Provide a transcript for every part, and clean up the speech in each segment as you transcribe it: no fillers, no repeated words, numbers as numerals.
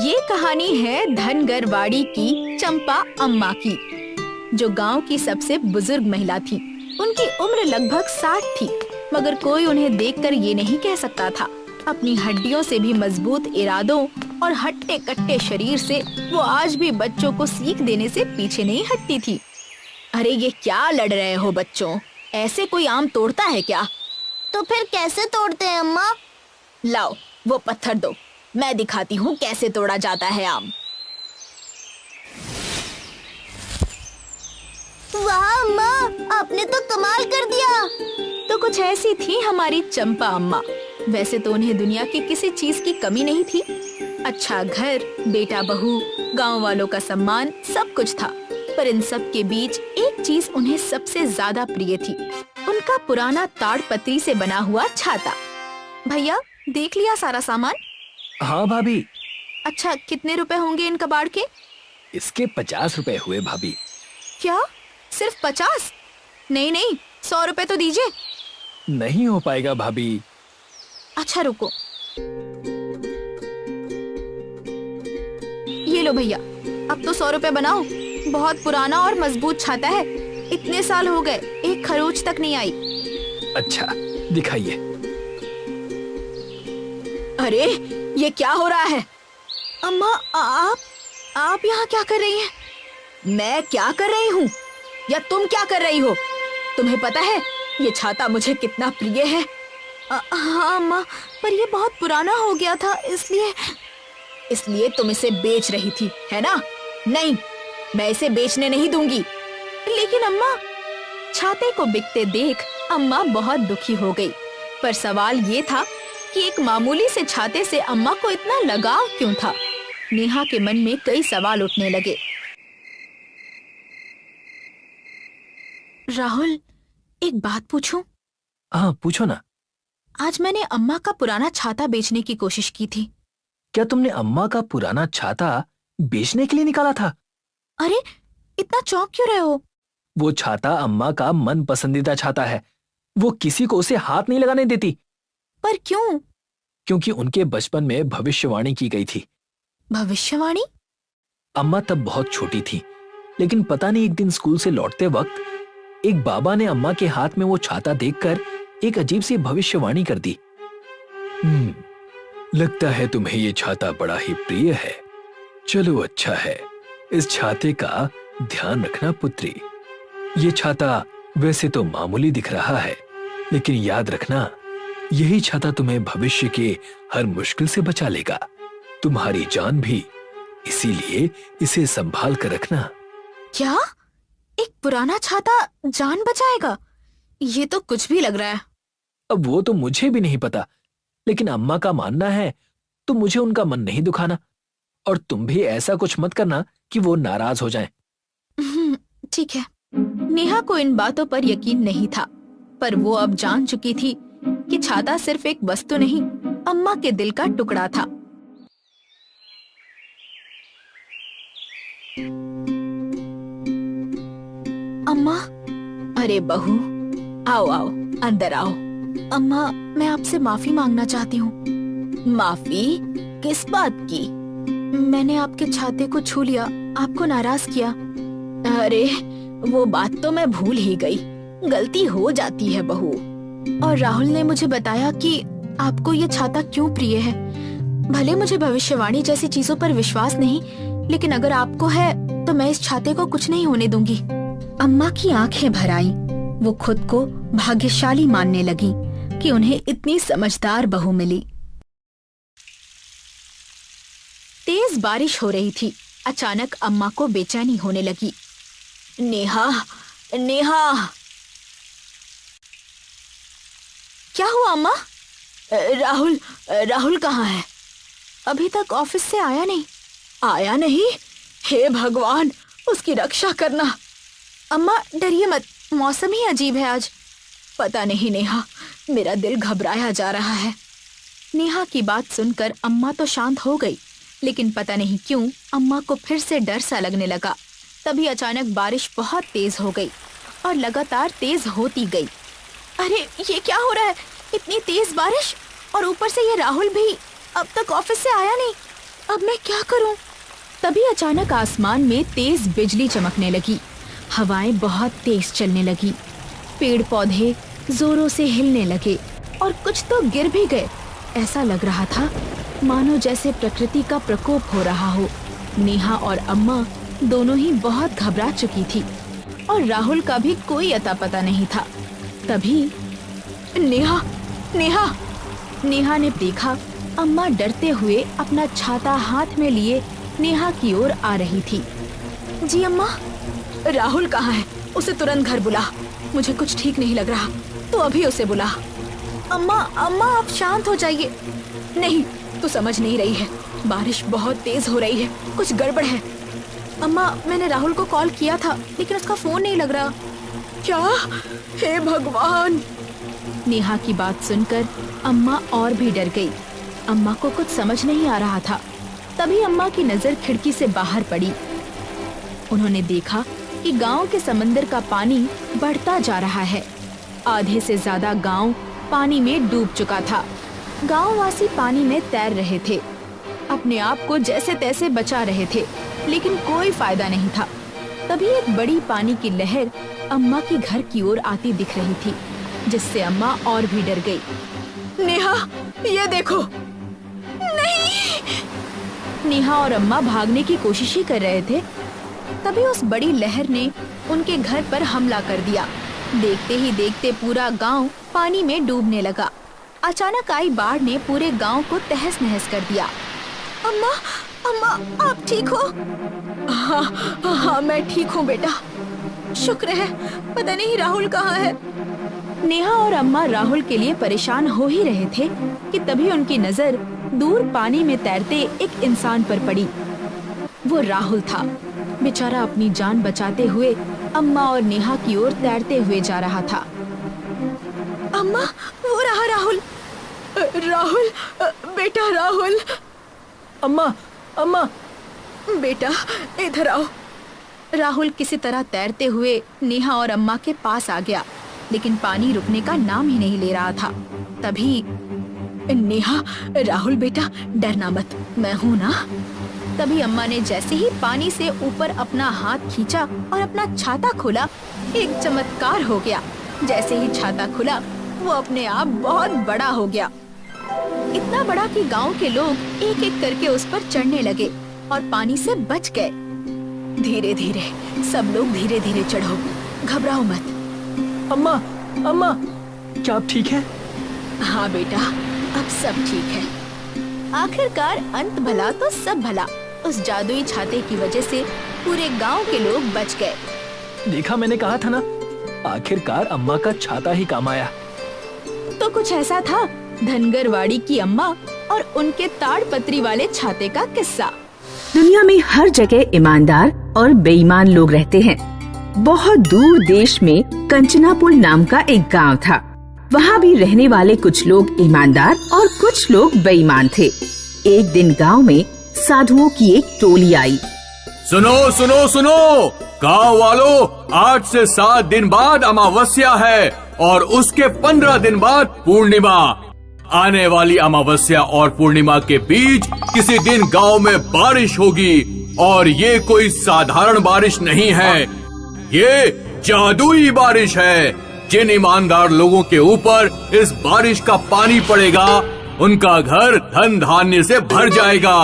ये कहानी है धनगरवाड़ी की चंपा अम्मा की, जो गांव की सबसे बुजुर्ग महिला थी। उनकी उम्र लगभग 60 थी, मगर कोई उन्हें देखकर ये नहीं कह सकता था। अपनी हड्डियों से भी मजबूत इरादों और हट्टे कट्टे शरीर से वो आज भी बच्चों को सीख देने से पीछे नहीं हटती थी। अरे ये क्या लड़ रहे हो बच्चों, ऐसे कोई आम तोड़ता है क्या? तो फिर कैसे तोड़ते हैं अम्मा? लाओ वो पत्थर दो, मैं दिखाती हूँ कैसे तोड़ा जाता है आम। वाह अम्मा, आपने तो कमाल कर दिया। तो कुछ ऐसी थी हमारी चंपा अम्मा। वैसे तो उन्हें दुनिया की किसी चीज की कमी नहीं थी। अच्छा घर, बेटा बहू, गांव वालों का सम्मान, सब कुछ था। पर इन सब के बीच एक चीज उन्हें सबसे ज्यादा प्रिय थी, उनका पुराना ताड़पत्री से बना हुआ छाता। भैया देख लिया सारा सामान? हाँ भाभी। अच्छा कितने रुपए होंगे इन कबाड़ के? इसके 50 रुपए हुए भाभी। क्या सिर्फ 50? नहीं नहीं, 100 रुपए तो दीजिए। नहीं हो पाएगा भाभी। अच्छा रुको, ये लो भैया, अब तो 100 रुपए बनाओ। बहुत पुराना और मजबूत छाता है, इतने साल हो गए एक खरोच तक नहीं आई। अच्छा दिखाइए। अरे ये क्या हो रहा है? अम्मा आप यहाँ क्या कर रही हैं? मैं क्या कर रही हूँ या तुम क्या कर रही हो? तुम्हें पता है ये छाता मुझे कितना प्रिय है। हाँ अम्मा, पर ये बहुत पुराना हो गया था, इसलिए तुम इसे बेच रही थी, है ना? नहीं, मैं इसे बेचने नहीं दूंगी। लेकिन अम्मा, छाते को बिकते देख अम्मा बहुत दुखी हो गई। पर सवाल ये था कि एक मामूली से छाते से अम्मा को इतना लगाव क्यों था? नेहा के मन में कई सवाल उठने लगे। राहुल, एक बात पूछूं? हाँ पूछो ना। आज मैंने अम्मा का पुराना छाता बेचने की कोशिश की थी। क्या तुमने अम्मा का पुराना छाता बेचने के लिए निकाला था? अरे इतना चौंक क्यों रहे हो? वो छाता अम्मा का मन पसंदीदा छाता है। वो किसी को उसे हाथ नहीं लगाने देती। पर क्यों? क्योंकि उनके बचपन में भविष्यवाणी की गई थी। भविष्यवाणी? अम्मा तब बहुत छोटी थी, लेकिन पता नहीं एक दिन स्कूल से लौटते वक्त एक बाबा ने अम्मा के हाथ में वो छाता देखकर एक अजीब सी भविष्यवाणी कर दी। लगता है तुम्हें ये छाता बड़ा ही प्रिय है। चलो अच्छा है, इस छाते का ध्यान रखना पुत्री। ये छाता वैसे तो मामूली दिख रहा है, लेकिन याद रखना यही छाता तुम्हें भविष्य के हर मुश्किल से बचा लेगा, तुम्हारी जान भी। इसीलिए इसे संभाल कर रखना। क्या? एक पुराना छाता जान बचाएगा? ये तो कुछ भी लग रहा है। अब वो तो मुझे भी नहीं पता, लेकिन अम्मा का मानना है तो मुझे उनका मन नहीं दुखाना। और तुम भी ऐसा कुछ मत करना कि वो नाराज हो जाएं। ठीक है। नेहा को इन बातों पर यकीन नहीं था, पर वो अब जान चुकी थी कि छाता सिर्फ एक वस्तु नहीं, अम्मा के दिल का टुकड़ा था। अम्मा, अरे बहू, आओ आओ, अंदर आओ। अम्मा, मैं आपसे माफी मांगना चाहती हूँ। माफी? किस बात की? मैंने आपके छाते को छू लिया, आपको नाराज किया। अरे वो बात तो मैं भूल ही गई, गलती हो जाती है बहू। और राहुल ने मुझे बताया कि आपको ये छाता क्यों प्रिय है। भले मुझे भविष्यवाणी जैसी चीजों पर विश्वास नहीं, लेकिन अगर आपको है तो मैं इस छाते को कुछ नहीं होने दूंगी। अम्मा की आंखें भर आईं। वो खुद को भाग्यशाली मानने लगी कि उन्हें इतनी समझदार बहू मिली। तेज बारिश हो रही थी। अचानक अम्मा को बेचैनी होने लगी। नेहा, नेहा। क्या हुआ अम्मा? राहुल कहाँ है? अभी तक ऑफिस से आया नहीं। आया नहीं? हे भगवान, उसकी रक्षा करना। अम्मा डरिए मत, मौसम ही अजीब है आज। पता नहीं नेहा, मेरा दिल घबराया जा रहा है। नेहा की बात सुनकर अम्मा तो शांत हो गई, लेकिन पता नहीं क्यों अम्मा को फिर से डर सा लगने लगा। तभी अचानक बारिश बहुत तेज हो गई और लगातार तेज होती गई। अरे ये क्या हो रहा है? इतनी तेज बारिश, और ऊपर से ये राहुल भी अब तक ऑफिस से आया नहीं। अब मैं क्या करूं? तभी अचानक आसमान में तेज बिजली चमकने लगी। हवाएं बहुत तेज चलने लगी। पेड़ पौधे जोरों से हिलने लगे और कुछ तो गिर भी गए। ऐसा लग रहा था मानो जैसे प्रकृति का प्रकोप हो रहा हो। नेहा और अम्मा दोनों ही बहुत घबरा चुकी थी और राहुल का भी कोई अता पता नहीं था। तभी नेहा नेहा नेहा ने देखा अम्मा डरते हुए अपना छाता हाथ में लिए नेहा की ओर आ रही थी। जी अम्मा। राहुल कहाँ है? उसे तुरंत घर बुला। मुझे कुछ ठीक नहीं लग रहा, तो अभी उसे बुला। अम्मा अम्मा आप शांत हो जाइए। नहीं, तू समझ नहीं रही है, बारिश बहुत तेज हो रही है, कुछ गड़बड़ है। अम्मा मैंने राहुल को कॉल किया था लेकिन उसका फोन नहीं लग रहा। क्या? हे भगवान! नेहा की बात सुनकर अम्मा और भी डर गई। अम्मा को कुछ समझ नहीं आ रहा था। तभी अम्मा की नजर खिड़की से बाहर पड़ी। उन्होंने देखा कि गांव के समंदर का पानी बढ़ता जा रहा है। आधे से ज्यादा गांव पानी में डूब चुका था। गांववासी पानी में तैर रहे थे, अपने आप को जैसे तैसे बचा रहे थे, लेकिन कोई फायदा नहीं था। तभी एक बड़ी पानी की लहर अम्मा के घर की ओर आती दिख रही थी, जिससे अम्मा और भी डर गई। नेहा, ये देखो। नहीं! नेहा और अम्मा भागने की कोशिश ही कर रहे थे। तभी उस बड़ी लहर ने उनके घर पर हमला कर दिया। देखते ही देखते पूरा गांव पानी में डूबने लगा। अचानक आई बाढ़ ने पूरे गांव को तहस नहस कर दिया। अम्मा अम्मा आप ठीक हो? हाँ मैं ठीक हूँ बेटा, शुक्र है। पता नहीं राहुल कहाँ है। नेहा और अम्मा राहुल के लिए परेशान हो ही रहे थे कि तभी उनकी नजर दूर पानी में तैरते एक इंसान पर पड़ी। वो राहुल था। बेचारा अपनी जान बचाते हुए अम्मा और नेहा की ओर तैरते हुए जा रहा था। अम्मा, वो रहा राहुल। राहुल बेटा, राहुल। अम्मा अम्मा बेटा इधर आओ। राहुल किसी तरह तैरते हुए नेहा और अम्मा के पास आ गया, लेकिन पानी रुकने का नाम ही नहीं ले रहा था। तभी नेहा, राहुल बेटा डरना मत, मैं हूँ ना। तभी अम्मा ने जैसे ही पानी से ऊपर अपना हाथ खींचा और अपना छाता खोला, एक चमत्कार हो गया। जैसे ही छाता खुला, वो अपने आप बहुत बड़ा हो गया। इतना बड़ा कि गांव के लोग एक एक करके उस पर चढ़ने लगे और पानी से बच गए। धीरे धीरे सब लोग धीरे धीरे चढ़ो, घबराओ मत। अम्मा अम्मा, क्या आप ठीक हैं? हाँ बेटा, अब सब ठीक है। आखिरकार अंत भला तो सब भला। उस जादुई छाते की वजह से पूरे गांव के लोग बच गए। देखा, मैंने कहा था ना, आखिरकार अम्मा का छाता ही काम आया। तो कुछ ऐसा था धनगरवाड़ी की अम्मा और उनके ताड़पत्री वाले छाते का किस्सा। दुनिया में हर जगह ईमानदार और बेईमान लोग रहते हैं। बहुत दूर देश में कंचनापुर नाम का एक गांव था। वहाँ भी रहने वाले कुछ लोग ईमानदार और कुछ लोग बेईमान थे। एक दिन गांव में साधुओं की एक टोली आई। सुनो सुनो सुनो, गांव वालों, 8 से 7 दिन बाद अमावस्या है और उसके 15 दिन बाद पूर्णिमा। आने वाली अमावस्या और पूर्णिमा के बीच किसी दिन गांव में बारिश होगी, और ये कोई साधारण बारिश नहीं है, ये जादुई बारिश है। जिन ईमानदार लोगों के ऊपर इस बारिश का पानी पड़ेगा, उनका घर धन धान्य से भर जाएगा,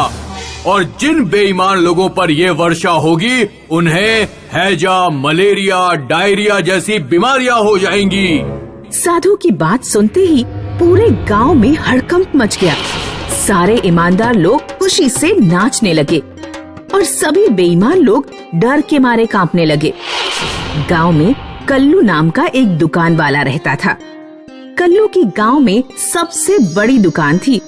और जिन बेईमान लोगों पर ये वर्षा होगी, उन्हें हैजा, मलेरिया, डायरिया जैसी बीमारियां हो जाएंगी। साधु की बात सुनते ही पूरे गांव में हड़कंप मच गया। सारे ईमानदार लोग खुशी से नाचने लगे और सभी बेईमान लोग डर के मारे कांपने लगे। गांव में कल्लू नाम का एक दुकान वाला रहता था। कल्लू की गांव में सबसे बड़ी दुकान थी।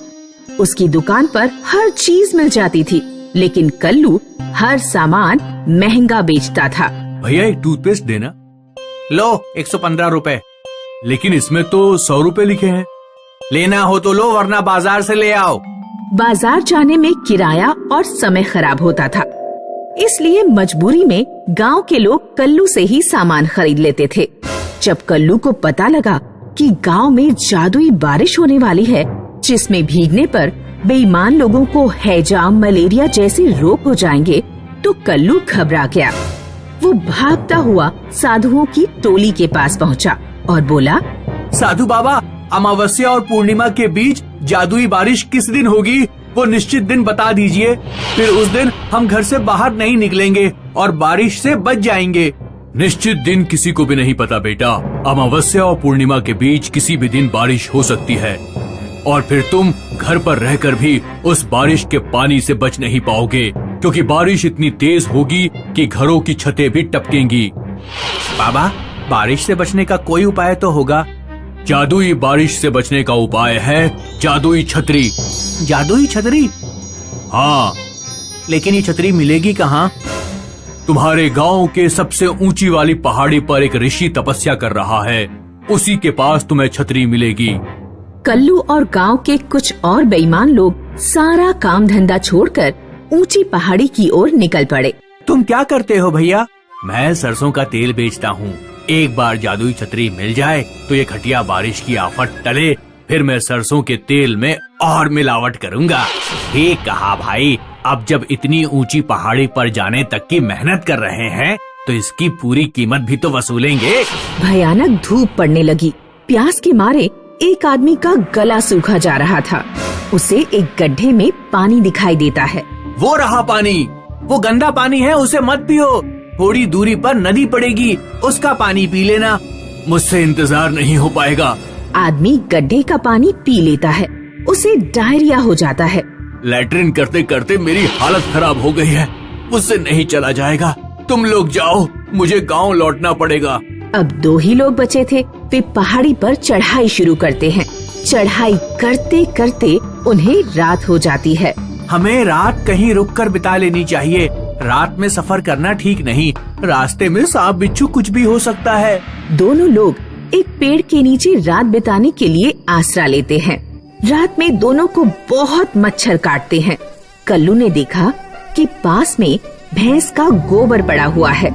उसकी दुकान पर हर चीज मिल जाती थी, लेकिन कल्लू हर सामान महंगा बेचता था। भैया एक टूथपेस्ट देना। लो 115 रुपए। लेकिन इसमें तो 100 रुपए लिखे हैं। लेना हो तो लो, वरना बाजार से ले आओ। बाजार जाने में किराया और समय खराब होता था, इसलिए मजबूरी में गांव के लोग कल्लू से ही सामान खरीद लेते थे। जब कल्लू को पता लगा कि गांव में जादुई बारिश होने वाली है, जिसमें भीगने पर बेईमान लोगों को हैजा, मलेरिया जैसे रोग हो जाएंगे तो कल्लू घबरा गया। वो भागता हुआ साधुओं की टोली के पास पहुंचा और बोला, साधु बाबा, अमावस्या और पूर्णिमा के बीच जादुई बारिश किस दिन होगी? वो निश्चित दिन बता दीजिए, फिर उस दिन हम घर से बाहर नहीं निकलेंगे और बारिश से बच जाएंगे। निश्चित दिन किसी को भी नहीं पता बेटा। अमावस्या और पूर्णिमा के बीच किसी भी दिन बारिश हो सकती है और फिर तुम घर पर रहकर भी उस बारिश के पानी से बच नहीं पाओगे, क्योंकि बारिश इतनी तेज होगी कि घरों की छतें भी टपकेंगी। बाबा, बारिश से बचने का कोई उपाय तो होगा? जादुई बारिश से बचने का उपाय है जादुई छतरी। जादुई छतरी? हाँ, लेकिन ये छतरी मिलेगी कहाँ? तुम्हारे गांव के सबसे ऊंची वाली पहाड़ी पर एक ऋषि तपस्या कर रहा है, उसी के पास तुम्हें छतरी मिलेगी। कल्लू और गांव के कुछ और बेईमान लोग सारा काम धंधा छोड़कर ऊंची पहाड़ी की ओर निकल पड़े। तुम क्या करते हो भैया? मैं सरसों का तेल बेचता हूँ। एक बार जादुई छतरी मिल जाए तो ये घटिया बारिश की आफत टले, फिर मैं सरसों के तेल में और मिलावट करूँगा। ठीक कहा भाई, अब जब इतनी ऊंची पहाड़ी पर जाने तक की मेहनत कर रहे हैं तो इसकी पूरी कीमत भी तो वसूलेंगे। भयानक धूप पड़ने लगी। प्यास के मारे एक आदमी का गला सूखा जा रहा था। उसे एक गड्ढे में पानी दिखाई देता है। वो रहा पानी, वो गंदा पानी है, उसे मत पियो। थोड़ी दूरी पर नदी पड़ेगी, उसका पानी पी लेना। मुझसे इंतजार नहीं हो पाएगा। आदमी गड्ढे का पानी पी लेता है। उसे डायरिया हो जाता है। लैट्रिन करते करते मेरी हालत खराब हो गई है, मुझसे नहीं चला जाएगा। तुम लोग जाओ, मुझे गांव लौटना पड़ेगा। अब 2 ही लोग बचे थे। वे पहाड़ी पर चढ़ाई शुरू करते हैं। चढ़ाई करते करते उन्हें रात हो जाती है। हमें रात कहीं रुककर बिता लेनी चाहिए। रात में सफर करना ठीक नहीं, रास्ते में सांप बिच्छू कुछ भी हो सकता है। दोनों लोग एक पेड़ के नीचे रात बिताने के लिए आसरा लेते हैं। रात में दोनों को बहुत मच्छर काटते हैं। कल्लू ने देखा कि पास में भैंस का गोबर पड़ा हुआ है।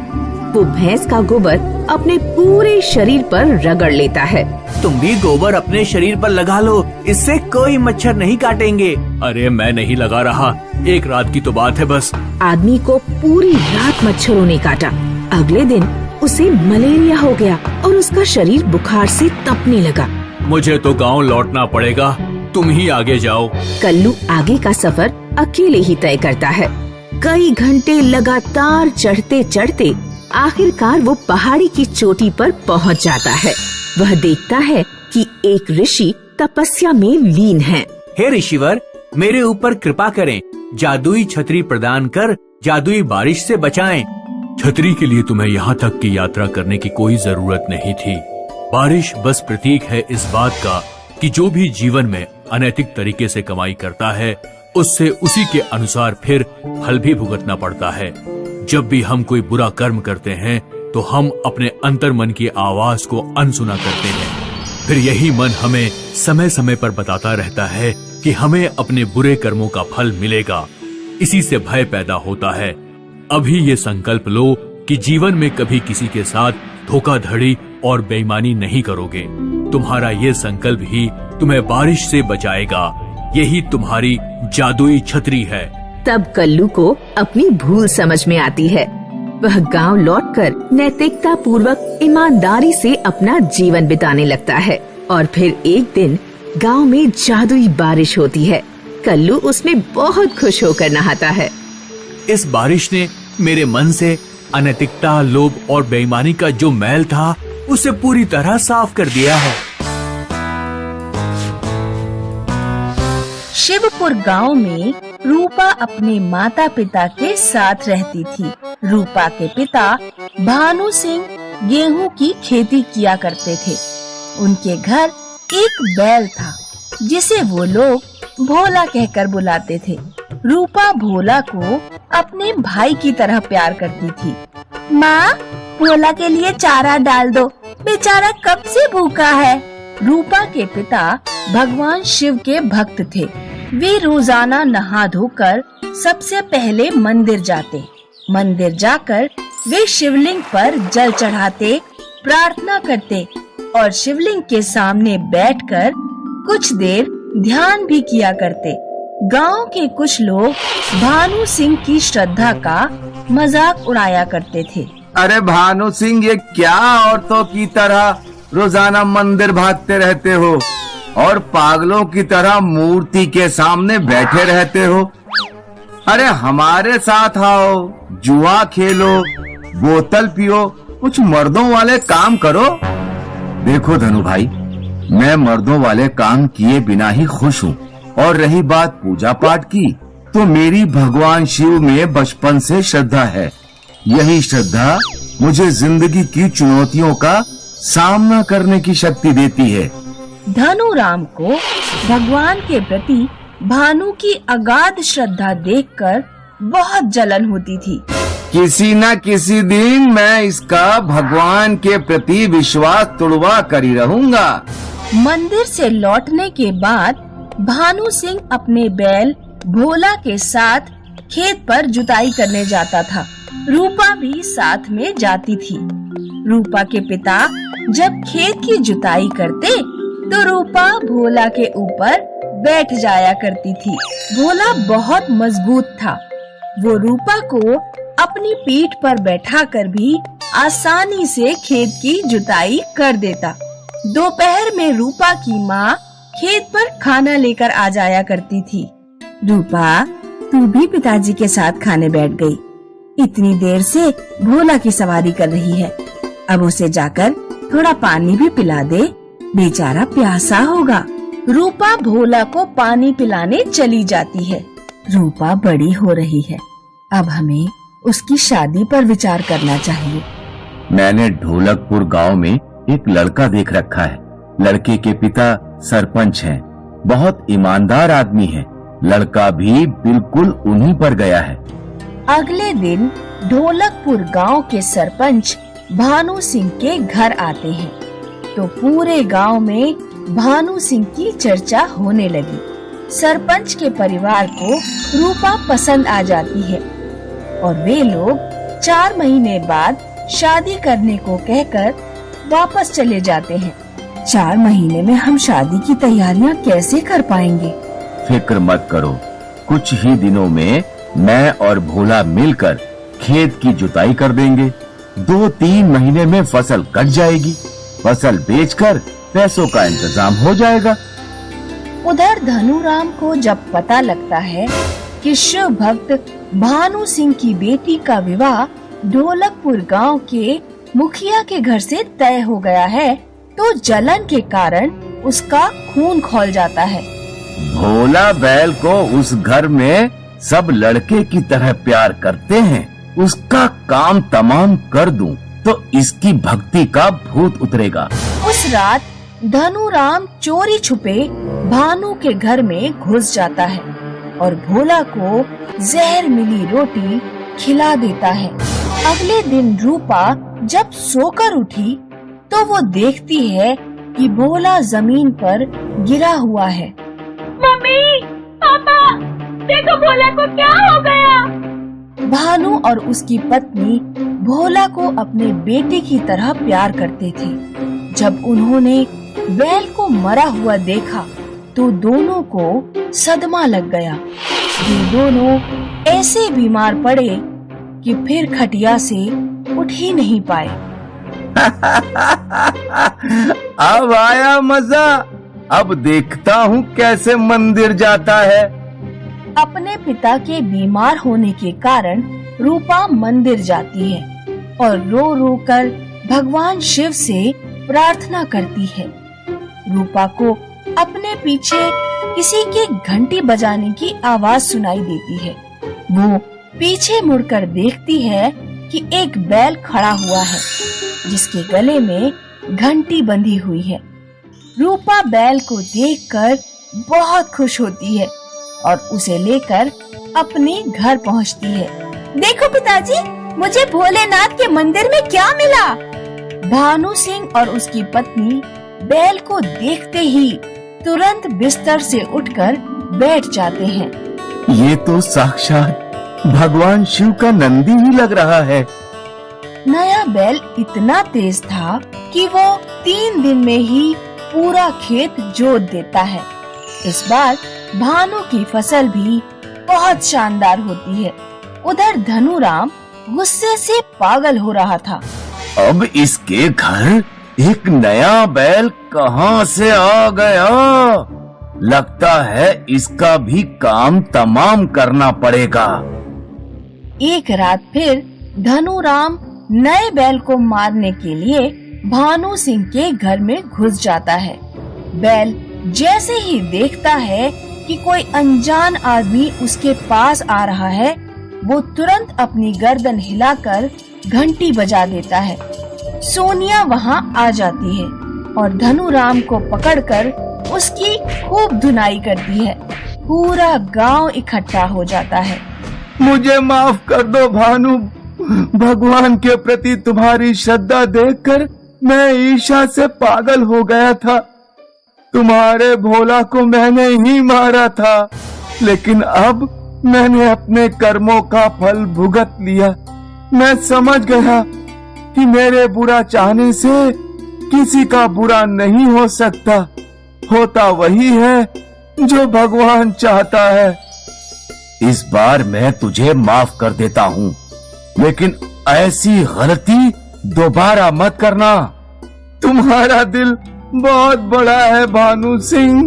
वो भैंस का गोबर अपने पूरे शरीर पर रगड़ लेता है। तुम भी गोबर अपने शरीर पर लगा लो, इससे कोई मच्छर नहीं काटेंगे। अरे मैं नहीं लगा रहा, एक रात की तो बात है बस। आदमी को पूरी रात मच्छरों ने काटा। अगले दिन उसे मलेरिया हो गया और उसका शरीर बुखार से तपने लगा। मुझे तो गांव लौटना पड़ेगा, तुम ही आगे जाओ। कल्लू आगे का सफर अकेले ही तय करता है। कई घंटे लगातार चढ़ते चढ़ते आखिरकार वो पहाड़ी की चोटी पर पहुंच जाता है। वह देखता है कि एक ऋषि तपस्या में लीन है। हे ऋषिवर, मेरे ऊपर कृपा करें, जादुई छतरी प्रदान कर जादुई बारिश से बचाएं। छतरी के लिए तुम्हें यहाँ तक की यात्रा करने की कोई जरूरत नहीं थी। बारिश बस प्रतीक है इस बात का कि जो भी जीवन में अनैतिक तरीके से कमाई करता है, उससे उसी के अनुसार फिर फल भी भुगतना पड़ता है। जब भी हम कोई बुरा कर्म करते हैं तो हम अपने अंतर मन की आवाज को अनसुना करते हैं। फिर यही मन हमें समय समय पर बताता रहता है कि हमें अपने बुरे कर्मों का फल मिलेगा। इसी से भय पैदा होता है। अभी ये संकल्प लो कि जीवन में कभी किसी के साथ धोखाधड़ी और बेईमानी नहीं करोगे। तुम्हारा ये संकल्प ही तुम्हें बारिश से बचाएगा। यही तुम्हारी जादुई छतरी है। तब कल्लू को अपनी भूल समझ में आती है। वह गांव लौटकर नैतिकता पूर्वक ईमानदारी से अपना जीवन बिताने लगता है। और फिर एक दिन गांव में जादुई बारिश होती है। कल्लू उसमें बहुत खुश होकर नहाता है। इस बारिश ने मेरे मन से अनैतिकता, लोभ और बेईमानी का जो मैल था उसे पूरी तरह साफ कर दिया है। शिवपुर गांव में रूपा अपने माता पिता के साथ रहती थी। रूपा के पिता भानु सिंह गेहूं की खेती किया करते थे। उनके घर एक बैल था जिसे वो लोग भोला कहकर बुलाते थे। रूपा भोला को अपने भाई की तरह प्यार करती थी। माँ, भोला के लिए चारा डाल दो, बेचारा कब से भूखा है। रूपा के पिता भगवान शिव के भक्त थे। वे रोजाना नहा धोकर सबसे पहले मंदिर जाते। मंदिर जाकर वे शिवलिंग पर जल चढ़ाते, प्रार्थना करते और शिवलिंग के सामने बैठकर कुछ देर ध्यान भी किया करते। गांव के कुछ लोग भानु सिंह की श्रद्धा का मजाक उड़ाया करते थे। अरे भानु सिंह, ये क्या औरतों की तरह रोजाना मंदिर भागते रहते हो और पागलों की तरह मूर्ति के सामने बैठे रहते हो? अरे हमारे साथ आओ, जुआ खेलो, बोतल पियो, कुछ मर्दों वाले काम करो। देखो धनु भाई, मैं मर्दों वाले काम किए बिना ही खुश हूँ। और रही बात पूजा पाठ की, तो मेरी भगवान शिव में बचपन से श्रद्धा है। यही श्रद्धा मुझे जिंदगी की चुनौतियों का सामना करने की शक्ति देती है। धनुराम को भगवान के प्रति भानु की अगाध श्रद्धा देखकर बहुत जलन होती थी। किसी न किसी दिन मैं इसका भगवान के प्रति विश्वास तुड़वा कर ही रहूंगा। मंदिर से लौटने के बाद भानु सिंह अपने बैल भोला के साथ खेत पर जुताई करने जाता था। रूपा भी साथ में जाती थी। रूपा के पिता जब खेत की जुताई करते तो रूपा भोला के ऊपर बैठ जाया करती थी। भोला बहुत मजबूत था। वो रूपा को अपनी पीठ पर बैठाकर भी आसानी से खेत की जुताई कर देता। दोपहर में रूपा की माँ खेत पर खाना लेकर आ जाया करती थी। रूपा, तू भी पिताजी के साथ खाने बैठ गई। इतनी देर से भोला की सवारी कर रही है। अब उसे जाकर थोड़ा पानी भी पिला दे, बेचारा प्यासा होगा। रूपा भोला को पानी पिलाने चली जाती है। रूपा बड़ी हो रही है, अब हमें उसकी शादी पर विचार करना चाहिए। मैंने ढोलकपुर गांव में एक लड़का देख रखा है। लड़के के पिता सरपंच हैं, बहुत ईमानदार आदमी है। लड़का भी बिल्कुल उन्हीं पर गया है। अगले दिन ढोलकपुर गांव के सरपंच भानु सिंह के घर आते हैं तो पूरे गांव में भानु सिंह की चर्चा होने लगी। सरपंच के परिवार को रूपा पसंद आ जाती है और वे लोग 4 महीने बाद शादी करने को कहकर वापस चले जाते हैं। 4 महीने में हम शादी की तैयारियां कैसे कर पाएंगे? फिक्र मत करो, कुछ ही दिनों में मैं और भोला मिलकर खेत की जुताई कर देंगे। 2-3 महीने में फसल कट जाएगी। फसल बेचकर पैसों का इंतजाम हो जाएगा। उधर धनुराम को जब पता लगता है कि शिव भक्त भानु सिंह की बेटी का विवाह ढोलकपुर गांव के मुखिया के घर से तय हो गया है तो जलन के कारण उसका खून खौल जाता है। भोला बैल को उस घर में सब लड़के की तरह प्यार करते हैं। उसका काम तमाम कर दूं तो इसकी भक्ति का भूत उतरेगा। उस रात धनुराम चोरी छुपे भानु के घर में घुस जाता है और भोला को जहर मिली रोटी खिला देता है। अगले दिन रूपा जब सोकर उठी तो वो देखती है कि भोला जमीन पर गिरा हुआ है। मम्मी, पापा, देखो भोला को क्या हो गया। भानु और उसकी पत्नी भोला को अपने बेटे की तरह प्यार करते थे। जब उन्होंने बैल को मरा हुआ देखा तो दोनों को सदमा लग गया। ये दोनों ऐसे बीमार पड़े कि फिर खटिया से उठ ही नहीं पाए। अब आया मजा। अब देखता हूँ कैसे मंदिर जाता है। अपने पिता के बीमार होने के कारण रूपा मंदिर जाती है और रो रो कर भगवान शिव से प्रार्थना करती है। रूपा को अपने पीछे किसी के घंटी बजाने की आवाज सुनाई देती है। वो पीछे मुड़कर देखती है कि एक बैल खड़ा हुआ है जिसके गले में घंटी बंधी हुई है। रूपा बैल को देखकर बहुत खुश होती है और उसे लेकर अपने घर पहुंचती है। देखो पिताजी, मुझे भोलेनाथ के मंदिर में क्या मिला। भानु सिंह और उसकी पत्नी बैल को देखते ही तुरंत बिस्तर से उठकर बैठ जाते हैं। ये तो साक्षात भगवान शिव का नंदी ही लग रहा है। नया बैल इतना तेज था कि वो 3 दिन में ही पूरा खेत जोत देता है। इस बार भानु की फसल भी बहुत शानदार होती है। उधर धनुराम गुस्से से पागल हो रहा था। अब इसके घर एक नया बैल कहाँ से आ गया? लगता है इसका भी काम तमाम करना पड़ेगा। एक रात फिर धनुराम नए बैल को मारने के लिए भानु सिंह के घर में घुस जाता है। बैल जैसे ही देखता है कि कोई अनजान आदमी उसके पास आ रहा है, वो तुरंत अपनी गर्दन हिलाकर घंटी बजा देता है। सोनिया वहाँ आ जाती है और धनुराम को पकड़कर उसकी खूब धुनाई करती है। पूरा गांव इकट्ठा हो जाता है। मुझे माफ कर दो भानु, भगवान के प्रति तुम्हारी श्रद्धा देखकर मैं ईर्ष्या से पागल हो गया था। तुम्हारे भोला को मैंने ही मारा था, लेकिन अब मैंने अपने कर्मों का फल भुगत लिया। मैं समझ गया कि मेरे बुरा चाहने से किसी का बुरा नहीं हो सकता, होता वही है जो भगवान चाहता है। इस बार मैं तुझे माफ कर देता हूँ, लेकिन ऐसी गलती दोबारा मत करना। तुम्हारा दिल बहुत बड़ा है भानु सिंह।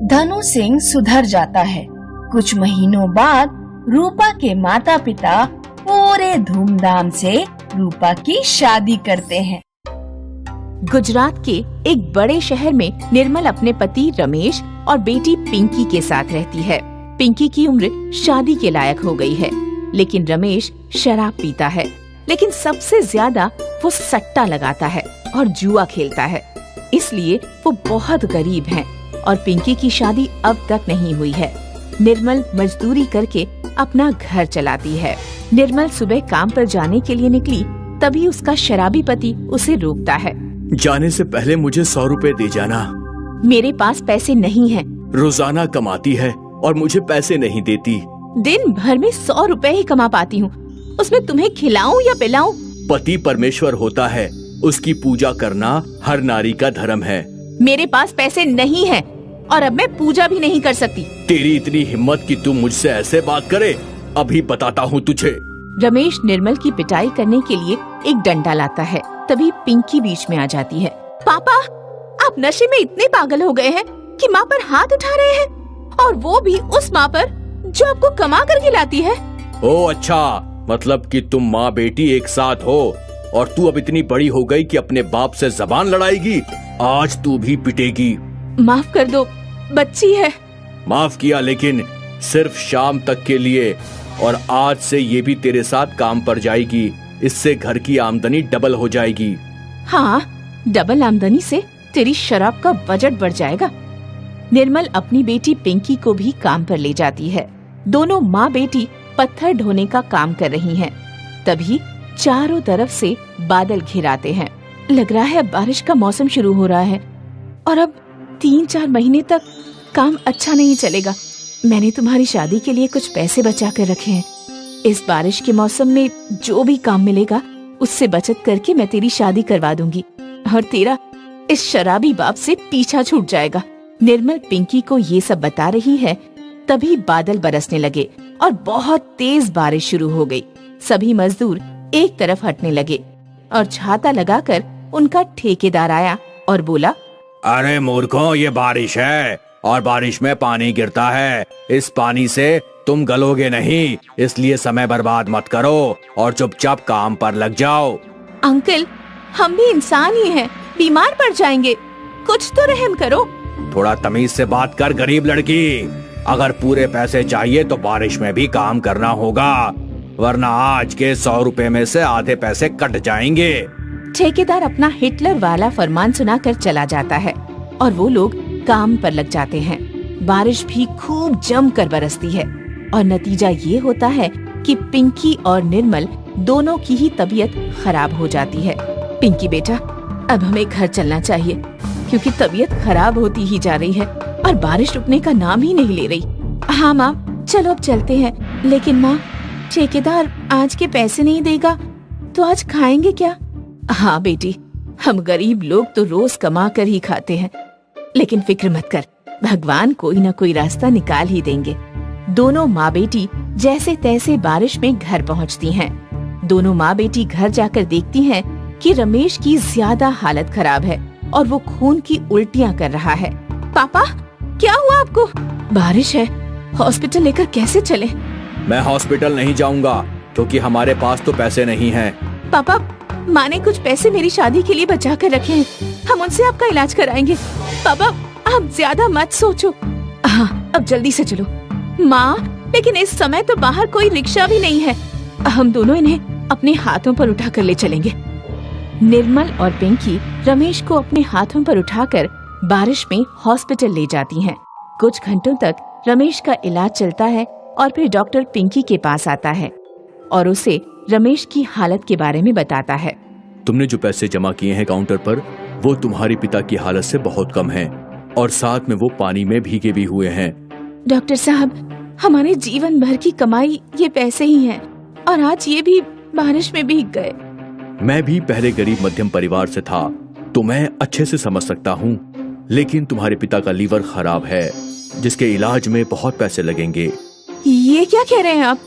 धनु सिंह सुधर जाता है। कुछ महीनों बाद रूपा के माता पिता पूरे धूमधाम से रूपा की शादी करते हैं। गुजरात के एक बड़े शहर में निर्मल अपने पति रमेश और बेटी पिंकी के साथ रहती है। पिंकी की उम्र शादी के लायक हो गई है, लेकिन रमेश शराब पीता है। लेकिन सबसे ज्यादा वो सट्टा लगाता है और जुआ खेलता है, इसलिए वो बहुत गरीब हैं और पिंकी की शादी अब तक नहीं हुई है। निर्मल मजदूरी करके अपना घर चलाती है। निर्मल सुबह काम पर जाने के लिए निकली, तभी उसका शराबी पति उसे रोकता है। जाने से पहले मुझे 100 रुपए दे जाना। मेरे पास पैसे नहीं हैं। रोजाना कमाती है और मुझे पैसे नहीं देती। दिन भर में 100 रुपए ही कमा पाती हूँ, उसमें तुम्हें खिलाऊं या पिलाऊं? पति परमेश्वर होता है, उसकी पूजा करना हर नारी का धर्म है। मेरे पास पैसे नहीं हैं और अब मैं पूजा भी नहीं कर सकती। तेरी इतनी हिम्मत कि तू मुझसे ऐसे बात करे? अभी बताता हूँ तुझे। रमेश निर्मल की पिटाई करने के लिए एक डंडा लाता है, तभी पिंकी बीच में आ जाती है। पापा, आप नशे में इतने पागल हो गए हैं कि माँ पर हाथ उठा रहे हैं, और वो भी उस माँ पर जो आपको कमा कर खिलाती है। ओ अच्छा, मतलब कि तुम माँ बेटी एक साथ हो और तू अब इतनी बड़ी हो गई कि अपने बाप से जबान लड़ाएगी। आज तू भी पिटेगी। माफ कर दो, बच्ची है। माफ किया, लेकिन सिर्फ शाम तक के लिए, और आज से ये भी तेरे साथ काम पर जाएगी। इससे घर की आमदनी डबल हो जाएगी। हाँ, डबल आमदनी से तेरी शराब का बजट बढ़ जाएगा। निर्मल अपनी बेटी पिंकी को भी काम पर ले जाती है। दोनों माँ बेटी पत्थर ढोने का काम कर रही हैं। तभी चारों तरफ से बादल घिर आते हैं। लग रहा है अब बारिश का मौसम शुरू हो रहा है और अब 3-4 महीने तक काम अच्छा नहीं चलेगा। मैंने तुम्हारी शादी के लिए कुछ पैसे बचा कर रखे हैं। इस बारिश के मौसम में जो भी काम मिलेगा उससे बचत करके मैं तेरी शादी करवा दूंगी और तेरा इस शराबी बाप से पीछा छूट जाएगा। निर्मल पिंकी को ये सब बता रही है, तभी बादल बरसने लगे और बहुत तेज बारिश शुरू हो गई। सभी मजदूर एक तरफ हटने लगे और छाता लगाकर उनका ठेकेदार आया और बोला, अरे मूर्खों, ये बारिश है और बारिश में पानी गिरता है। इस पानी से तुम गलोगे नहीं, इसलिए समय बर्बाद मत करो और चुपचाप काम पर लग जाओ। अंकल, हम भी इंसान ही हैं, बीमार पड़ जाएंगे, कुछ तो रहम करो। थोड़ा तमीज से बात कर गरीब लड़की। अगर पूरे पैसे चाहिए तो बारिश में भी काम करना होगा, वरना आज के 100 रुपए में से आधे पैसे कट जाएंगे। ठेकेदार अपना हिटलर वाला फरमान सुनाकर चला जाता है और वो लोग काम पर लग जाते हैं। बारिश भी खूब जमकर बरसती है और नतीजा ये होता है कि पिंकी और निर्मल दोनों की ही तबीयत खराब हो जाती है। पिंकी बेटा, अब हमें घर चलना चाहिए क्योंकि तबीयत खराब होती ही जा रही है और बारिश रुकने का नाम ही नहीं ले रही। हाँ माँ, चलो अब चलते हैं। लेकिन माँ, ठेकेदार आज के पैसे नहीं देगा तो आज खाएंगे क्या? हाँ बेटी, हम गरीब लोग तो रोज कमा कर ही खाते हैं, लेकिन फिक्र मत कर, भगवान कोई न कोई रास्ता निकाल ही देंगे। दोनों माँ बेटी जैसे तैसे बारिश में घर पहुँचती हैं। दोनों माँ बेटी घर जाकर देखती हैं कि रमेश की ज्यादा हालत खराब है और वो खून की उल्टियाँ कर रहा है। पापा, क्या हुआ आपको? बारिश है, हॉस्पिटल लेकर कैसे चले? मैं हॉस्पिटल नहीं जाऊंगा क्योंकि हमारे पास तो पैसे नहीं हैं। पापा, माँ ने कुछ पैसे मेरी शादी के लिए बचा कर रखे हैं, हम उनसे आपका इलाज कराएंगे। पापा, आप ज्यादा मत सोचो। हाँ, अब जल्दी से चलो। माँ, लेकिन इस समय तो बाहर कोई रिक्शा भी नहीं है, हम दोनों इन्हें अपने हाथों पर उठा कर ले चलेंगे। निर्मल और पिंकी रमेश को अपने हाथों पर उठाकर बारिश में हॉस्पिटल ले जाती हैं। कुछ घंटों तक रमेश का इलाज चलता है और फिर डॉक्टर पिंकी के पास आता है और उसे रमेश की हालत के बारे में बताता है। तुमने जो पैसे जमा किए हैं काउंटर पर, वो तुम्हारे पिता की हालत से बहुत कम हैं और साथ में वो पानी में भीगे भी हुए हैं। डॉक्टर साहब, हमारे जीवन भर की कमाई ये पैसे ही हैं और आज ये भी बारिश में भीग गए। मैं भी पहले गरीब मध्यम परिवार से था तो मैं अच्छे से समझ सकता हूँ, लेकिन तुम्हारे पिता का लीवर खराब है जिसके इलाज में बहुत पैसे लगेंगे। ये क्या कह रहे हैं आप?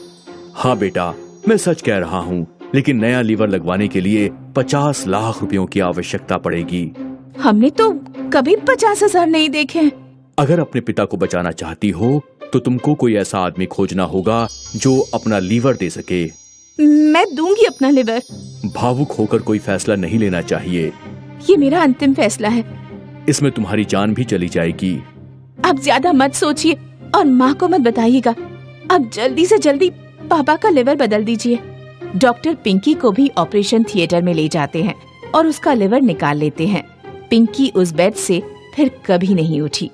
हाँ बेटा, मैं सच कह रहा हूँ, लेकिन नया लीवर लगवाने के लिए 50 लाख रुपयों की आवश्यकता पड़ेगी। हमने तो कभी 50,000 नहीं देखे। अगर अपने पिता को बचाना चाहती हो तो तुमको कोई ऐसा आदमी खोजना होगा जो अपना लीवर दे सके। मैं दूंगी अपना लिवर। भावुक होकर कोई फैसला नहीं लेना चाहिए। ये मेरा अंतिम फैसला है। इसमें तुम्हारी जान भी चली जाएगी। आप ज्यादा मत सोचिए और माँ को मत बताइएगा। अब जल्दी से जल्दी पापा का लिवर बदल दीजिए। डॉक्टर पिंकी को भी ऑपरेशन थिएटर में ले जाते हैं और उसका लिवर निकाल लेते हैं। पिंकी उस बेड से फिर कभी नहीं उठी।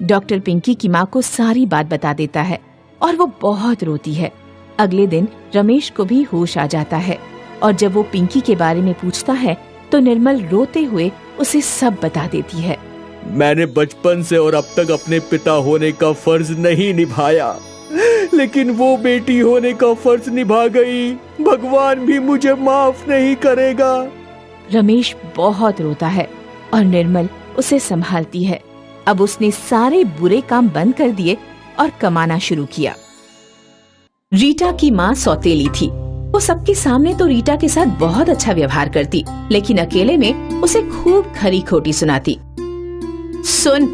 डॉक्टर पिंकी की माँ को सारी बात बता देता है और वो बहुत रोती है। अगले दिन रमेश को भी होश आ जाता है और जब वो पिंकी के बारे में पूछता है तो निर्मल रोते हुए उसे सब बता देती है। मैंने बचपन से और अब तक अपने पिता होने का फर्ज नहीं निभाया, लेकिन वो बेटी होने का फर्ज निभा गई। भगवान भी मुझे माफ नहीं करेगा। रमेश बहुत रोता है और निर्मल उसे संभालती है। अब उसने सारे बुरे काम बंद कर दिए और कमाना शुरू किया। रीटा की माँ सौतेली थी। वो सबके सामने तो रीटा के साथ बहुत अच्छा व्यवहार करती, लेकिन अकेले में उसे खूब खरी खोटी सुनाती। सुन,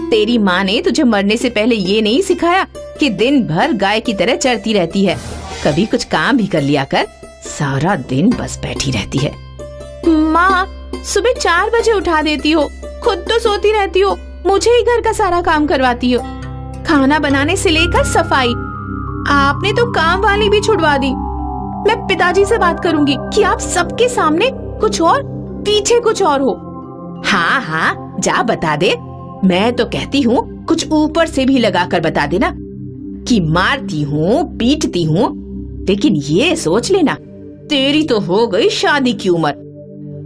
तेरी माँ ने तुझे मरने से पहले ये नहीं सिखाया कि दिन भर गाय की तरह चरती रहती है। कभी कुछ काम भी कर लिया कर, सारा दिन बस बैठी रहती है। माँ, सुबह 4 बजे उठा देती हो, खुद तो सोती रहती हो, मुझे ही घर का सारा काम करवाती हो। खाना बनाने से लेकर सफाई, आपने तो काम वाली भी छुड़वा दी। मैं पिताजी से बात करूंगी कि आप सबके सामने कुछ और पीछे कुछ और हो। हाँ हाँ, जा बता दे। मैं तो कहती हूँ कुछ ऊपर से भी लगा कर बता देना कि मारती हूँ, पीटती हूँ, लेकिन ये सोच लेना तेरी तो हो गई शादी की उम्र,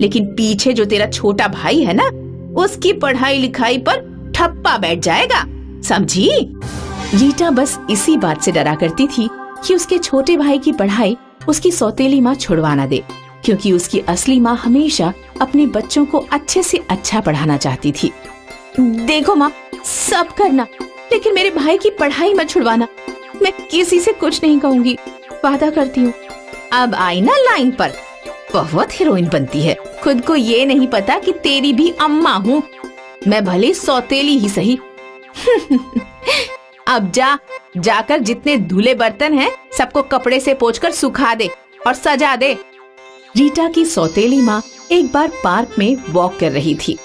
लेकिन पीछे जो तेरा छोटा भाई है ना, उसकी पढ़ाई लिखाई पर ठप्पा बैठ जाएगा, समझी? रीटा बस इसी बात से डरा करती थी कि उसके छोटे भाई की पढ़ाई उसकी सौतेली माँ छुड़वा ना दे, क्योंकि उसकी असली माँ हमेशा अपने बच्चों को अच्छे से अच्छा पढ़ाना चाहती थी। देखो माँ, सब करना, लेकिन मेरे भाई की पढ़ाई मत छुड़वाना। मैं किसी से कुछ नहीं कहूँगी, वादा करती हूँ। अब आई ना लाइन पर, बहुत हीरोइन बनती है। खुद को ये नहीं पता कि तेरी भी अम्मा हूँ, मैं भले सौतेली ही सही। अब जाकर जितने धुले बर्तन हैं सबको कपड़े से पोंछकर सुखा दे और सजा दे। रीटा की सौतेली माँ एक बार पार्क में वॉक कर रही थी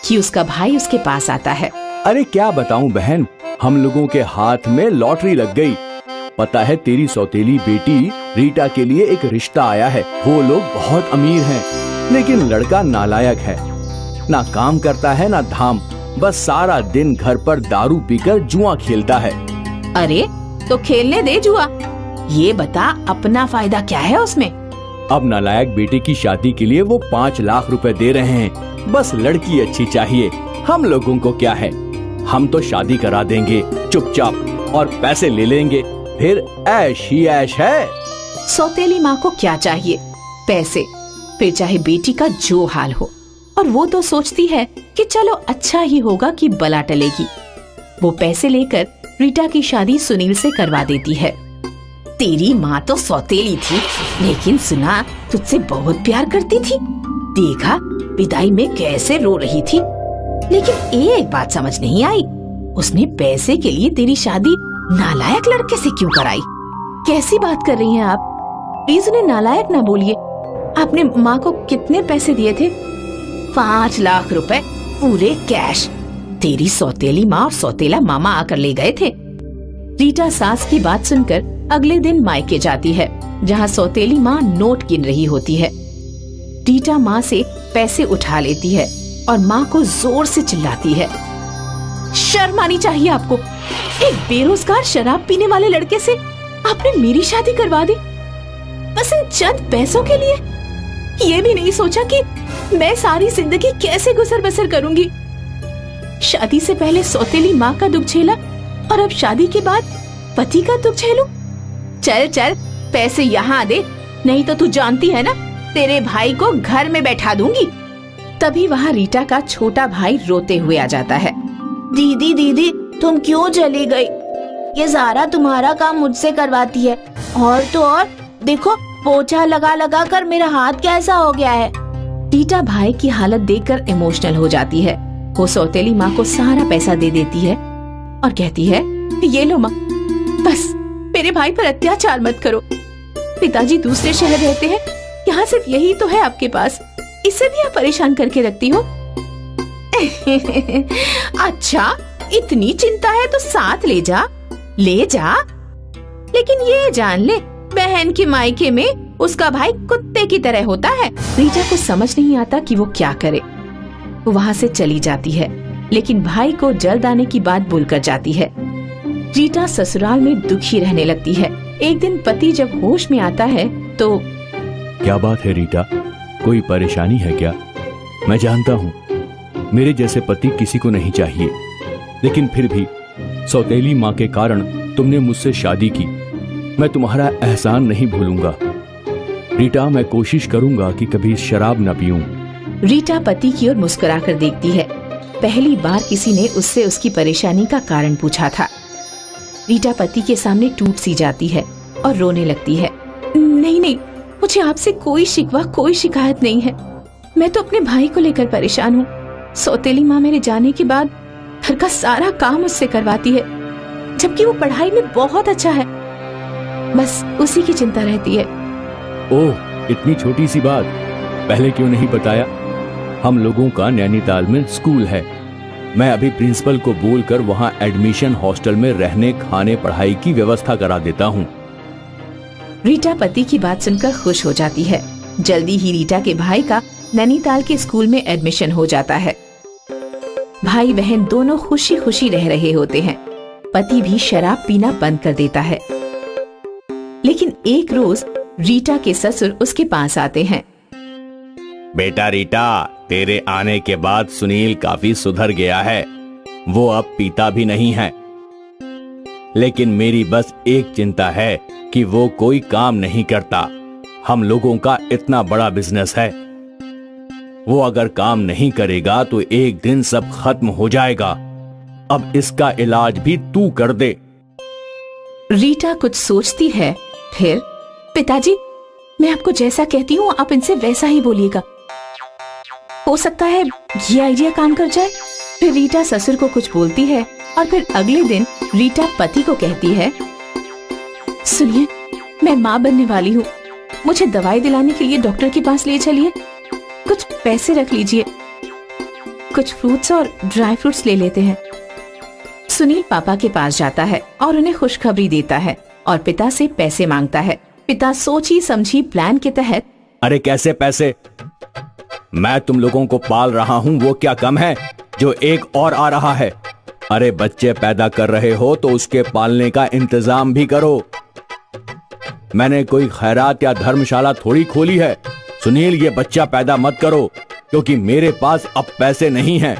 कि उसका भाई उसके पास आता है। अरे क्या बताऊं बहन, हम लोगों के हाथ में लॉटरी लग गई। पता है, तेरी सौतेली बेटी रीटा के लिए एक रिश्ता आया है। वो लोग बहुत अमीर हैं, लेकिन लड़का नालायक है, ना काम करता है ना धाम, बस सारा दिन घर पर दारू पीकर जुआ खेलता है। अरे तो खेलने दे जुआ, ये बता अपना फायदा क्या है उसमें? अब नालायक बेटे की शादी के लिए वो 5 लाख रुपए दे रहे हैं। बस लड़की अच्छी चाहिए, हम लोगों को क्या है, हम तो शादी करा देंगे चुपचाप और पैसे ले लेंगे, फिर ऐश ही ऐश है। सौतेली माँ को क्या चाहिए? पैसे, फिर चाहे बेटी का जो हाल हो। और वो तो सोचती है कि चलो अच्छा ही होगा कि बला टलेगी। वो पैसे लेकर रीटा की शादी सुनील से करवा देती है। तेरी माँ तो सौतेली थी, लेकिन सुना तुझसे बहुत प्यार करती थी। देखा विदाई में कैसे रो रही थी, लेकिन एक बात समझ नहीं आई, उसने पैसे के लिए तेरी शादी नालायक लड़के से क्यों कराई? कैसी बात कर रही हैं आप? प्लीज उन्हें नालायक ना बोलिए। आपने माँ को कितने पैसे दिए थे? 5 लाख रुपए पूरे कैश। तेरी सौतेली माँ और सौतेला मामा आकर ले गए थे। रीटा सास की बात सुनकर अगले दिन मायके जाती है, जहाँ सौतेली माँ नोट गिन रही होती है। रीटा माँ से पैसे उठा लेती है और माँ को जोर से चिल्लाती है, शर्म आनी चाहिए आपको। एक बेरोजगार शराब पीने वाले लड़के से आपने मेरी शादी करवा दी, बस इन चंद पैसों के लिए। ये भी नहीं सोचा कि मैं सारी जिंदगी कैसे गुजर बसर करूंगी। शादी से पहले सौतेली माँ का दुख झेला और अब शादी के बाद पति का दुख झेलूं। चल चल पैसे यहाँ दे, नहीं तो तू जानती है ना, तेरे भाई को घर में बैठा दूंगी। तभी वहाँ रीटा का छोटा भाई रोते हुए आ जाता है। दीदी दीदी तुम क्यों चली गई? ये सारा तुम्हारा काम मुझसे करवाती है, और तो और देखो पोछा लगा लगा कर मेरा हाथ कैसा हो गया है। रीटा भाई की हालत देखकर इमोशनल हो जाती है। वो सौतेली माँ को सारा पैसा दे देती है और कहती है, ये लो माँ, बस मेरे भाई पर अत्याचार मत करो। पिताजी दूसरे शहर रहते हैं, यहाँ सिर्फ यही तो है आपके पास, इसे भी आप परेशान करके रखती हो। अच्छा इतनी चिंता है तो साथ ले जा, ले जा, लेकिन ये जान ले बहन के मायके में उसका भाई कुत्ते की तरह होता है। रीटा को समझ नहीं आता कि वो क्या करे। वो वहाँ से चली जाती है, लेकिन भाई को जल्द आने की बात भूलकर जाती है। रीटा ससुराल में दुखी रहने लगती है। एक दिन पति जब होश में आता है तो, क्या बात है रीटा, कोई परेशानी है क्या? मैं जानता हूँ मेरे जैसे पति किसी को नहीं चाहिए, लेकिन फिर भी सौतेली माँ के कारण तुमने मुझसे शादी की। मैं तुम्हारा एहसान नहीं भूलूंगा रीटा। मैं कोशिश करूंगा कि कभी शराब न पीऊं। रीटा पति की ओर मुस्कुराकर देखती है। पहली बार किसी ने उससे उसकी परेशानी का कारण पूछा था। रीटा पति के सामने टूट सी जाती है और रोने लगती है। नहीं नहीं, मुझे आपसे कोई शिकवा कोई शिकायत नहीं है। मैं तो अपने भाई को लेकर परेशान हूँ। सौतेली माँ मेरे जाने के बाद घर का सारा काम उससे करवाती है, जबकि वो पढ़ाई में बहुत अच्छा है। बस उसी की चिंता रहती है। ओह, इतनी छोटी सी बात, पहले क्यों नहीं बताया? हम लोगों का नैनीताल में स्कूल है। मैं अभी प्रिंसिपल को बोलकर वहाँ एडमिशन हॉस्टल में रहने खाने पढ़ाई की व्यवस्था करा देता हूँ। रीटा पति की बात सुनकर खुश हो जाती है। जल्दी ही रीटा के भाई का नैनीताल के स्कूल में एडमिशन हो जाता है। भाई बहन दोनों खुशी खुशी रह रहे होते हैं। पति भी शराब पीना बंद कर देता है। लेकिन एक रोज रीटा के ससुर उसके पास आते हैं। बेटा रीटा, तेरे आने के बाद सुनील काफी सुधर गया है। वो अब पीता भी नहीं है, लेकिन मेरी बस एक चिंता है कि वो कोई काम नहीं करता। हम लोगों का इतना बड़ा बिजनेस है, वो अगर काम नहीं करेगा तो एक दिन सब खत्म हो जाएगा। अब इसका इलाज भी तू कर दे। रीटा कुछ सोचती है, फिर पिताजी मैं आपको जैसा कहती हूँ आप इनसे वैसा ही बोलिएगा, हो सकता है ये आइडिया काम कर जाए। फिर रीटा ससुर को कुछ बोलती है और फिर अगले दिन रीटा पति को कहती है, सुनिए मैं माँ बनने वाली हूँ, मुझे दवाई दिलाने के लिए डॉक्टर के पास ले चलिए, कुछ पैसे रख लीजिए, कुछ फ्रूट्स और ड्राई फ्रूट्स ले लेते हैं। सुनील पापा के पास जाता है और उन्हें खुशखबरी देता है और पिता से पैसे मांगता है। पिता सोची समझी प्लान के तहत, अरे कैसे पैसे? मैं तुम लोगों को पाल रहा हूँ, वो क्या कम है जो एक और आ रहा है? अरे बच्चे पैदा कर रहे हो तो उसके पालने का इंतजाम भी करो। मैंने कोई खैरात या धर्मशाला थोड़ी खोली है। सुनील, ये बच्चा पैदा मत करो क्योंकि मेरे पास अब पैसे नहीं हैं।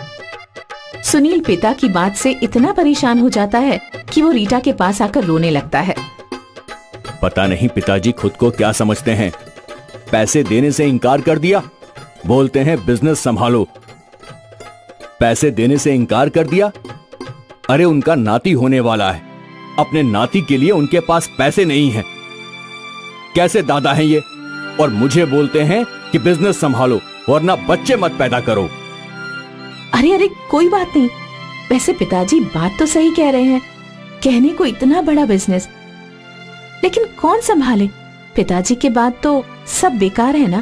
सुनील पिता की बात से इतना परेशान हो जाता है कि वो रीटा के पास आकर रोने लगता है। पता नहीं पिताजी खुद को क्या समझते हैं, पैसे देने से इनकार कर दिया। बोलते हैं बिजनेस संभालो। पैसे देने से इनकार कर दिया। अरे उनका नाती होने वाला है, अपने नाती के लिए उनके पास पैसे नहीं हैं। कैसे दादा हैं ये? और मुझे बोलते हैं कि बिजनेस संभालो वरना बच्चे मत पैदा करो। अरे अरे कोई बात नहीं, वैसे पिताजी बात तो सही कह रहे हैं। कहने को इतना बड़ा बिजनेस, लेकिन कौन संभाले? पिताजी के बाद तो सब बेकार है ना।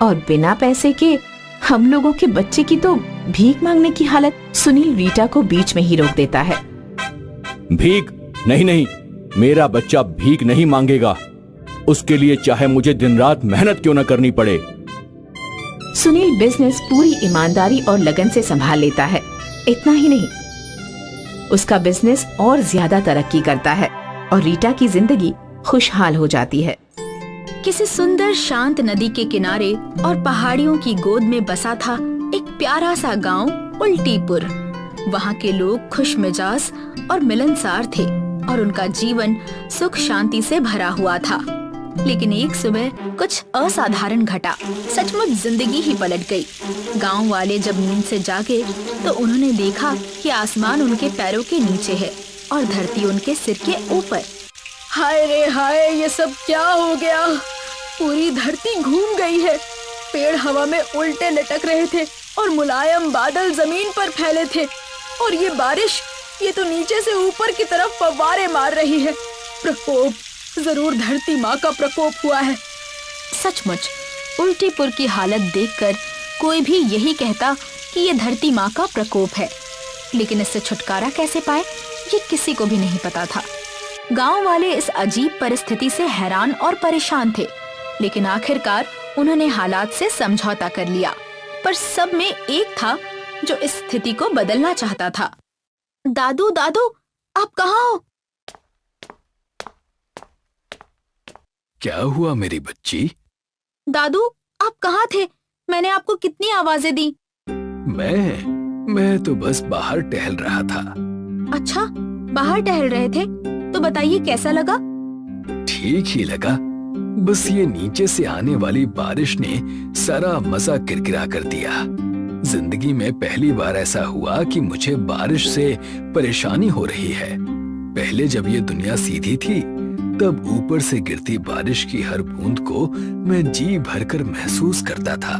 और बिना पैसे के हम लोगों के बच्चे की तो भीख मांगने की हालत। सुनील रीटा को बीच में ही रोक देता है। भीख नहीं नहीं, मेरा बच्चा भीख नहीं मांगेगा। उसके लिए चाहे मुझे दिन रात मेहनत क्यों न करनी पड़े। सुनील बिजनेस पूरी ईमानदारी और लगन से संभाल लेता है। इतना ही नहीं, उसका बिजनेस और ज्यादा तरक्की करता है और रीटा की जिंदगी खुशहाल हो जाती है। किसी सुंदर शांत नदी के किनारे और पहाड़ियों की गोद में बसा था एक प्यारा सा गांव उल्टीपुर। वहाँ के लोग खुश मिजाज और मिलनसार थे और उनका जीवन सुख शांति से भरा हुआ था। लेकिन एक सुबह कुछ असाधारण घटा। सचमुच जिंदगी ही पलट गई। गांव वाले जब नींद से जागे तो उन्होंने देखा कि आसमान उनके पैरों के नीचे है और धरती उनके सिर के ऊपर। हाय रे हाय, ये सब क्या हो गया? पूरी धरती घूम गई है। पेड़ हवा में उल्टे लटक रहे थे और मुलायम बादल जमीन पर फैले थे। और ये बारिश, ये तो नीचे से ऊपर की तरफ फव्वारे मार रही है। प्रकोप, जरूर धरती माँ का प्रकोप हुआ है। सचमुच उल्टीपुर की हालत देखकर कोई भी यही कहता कि ये धरती माँ का प्रकोप है। लेकिन इससे छुटकारा कैसे पाए, ये किसी को भी नहीं पता था। गांव वाले इस अजीब परिस्थिति से हैरान और परेशान थे, लेकिन आखिरकार उन्होंने हालात से समझौता कर लिया। पर सब में एक था जो इस स्थिति को बदलना चाहता था। दादू दादू, आप कहाँ हो? क्या हुआ मेरी बच्ची? दादू, आप कहाँ थे? मैंने आपको कितनी आवाजें दी। मैं तो बस बाहर टहल रहा था। अच्छा, बाहर टहल रहे थे? तो बताइए कैसा लगा? ठीक ही लगा, बस ये नीचे से आने वाली बारिश ने सारा मजा किरकिरा कर दिया। जिंदगी में पहली बार ऐसा हुआ कि मुझे बारिश से परेशानी हो रही है। पहले जब ये दुनिया सीधी थी तब ऊपर से गिरती बारिश की हर बूंद को मैं जी भरकर महसूस करता था।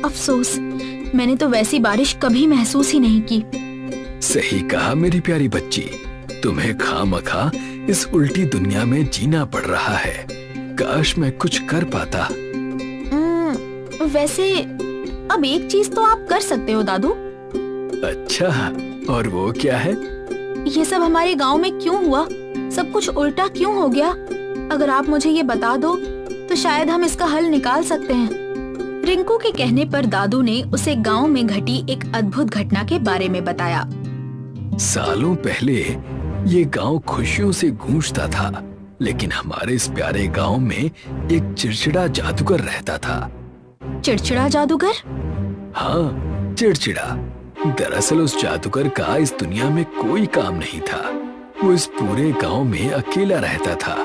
अफसोस, मैंने तो वैसी बारिश कभी महसूस ही नहीं की। सही कहा मेरी प्यारी बच्ची, तुम्हें खामखा इस उल्टी दुनिया में जीना पड़ रहा है। काश मैं कुछ कर पाता। वैसे अब एक चीज तो आप कर सकते हो दादू। अच्छा, और वो क्या है? ये सब हमारे गांव में क्यों हुआ? सब कुछ उल्टा क्यों हो गया? अगर आप मुझे ये बता दो तो शायद हम इसका हल निकाल सकते हैं। रिंकू के कहने पर दादू ने उसे गांव में घटी एक अद्भुत घटना के बारे में बताया। सालों पहले ये गांव खुशियों से गूंजता था, लेकिन हमारे इस प्यारे गांव में एक चिड़चिड़ा जादूगर रहता था। चिड़चिड़ा जादूगर? हाँ, चिड़चिड़ा। दरअसल उस जादूगर का इस दुनिया में कोई काम नहीं था। वो इस पूरे गांव में अकेला रहता था।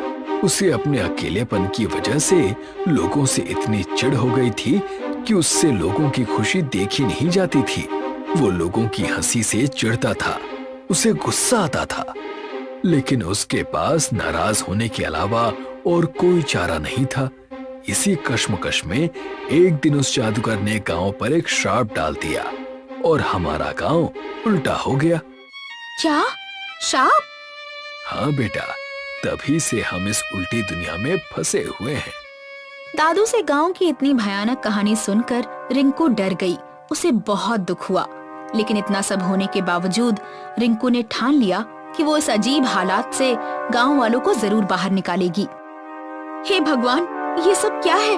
उसे अपने अकेलेपन की वजह से लोगों से इतनी चिढ़ हो गई थी कि उससे लोगों की खुशी देखी नहीं जाती थी। वो लोगों की हंसी से चिढ़ता था, उसे गुस्सा आता था, लेकिन उसके पास नाराज होने के अलावा और कोई चारा नहीं था। इसी कश्मकश में एक दिन उस जादूगर ने गांव पर एक श्राप डाल दिया और हमारा गांव उल्टा हो गया। क्या? श्राप? हाँ बेटा, तभी से हम इस उल्टी दुनिया में फंसे हुए हैं। दादू से गांव की इतनी भयानक कहानी सुनकर रिंकू डर गई। उसे बहुत दुख हुआ, लेकिन इतना सब होने के बावजूद रिंकू ने ठान लिया कि वो इस अजीब हालात से गांव वालों को जरूर बाहर निकालेगी। हे भगवान, ये सब क्या है?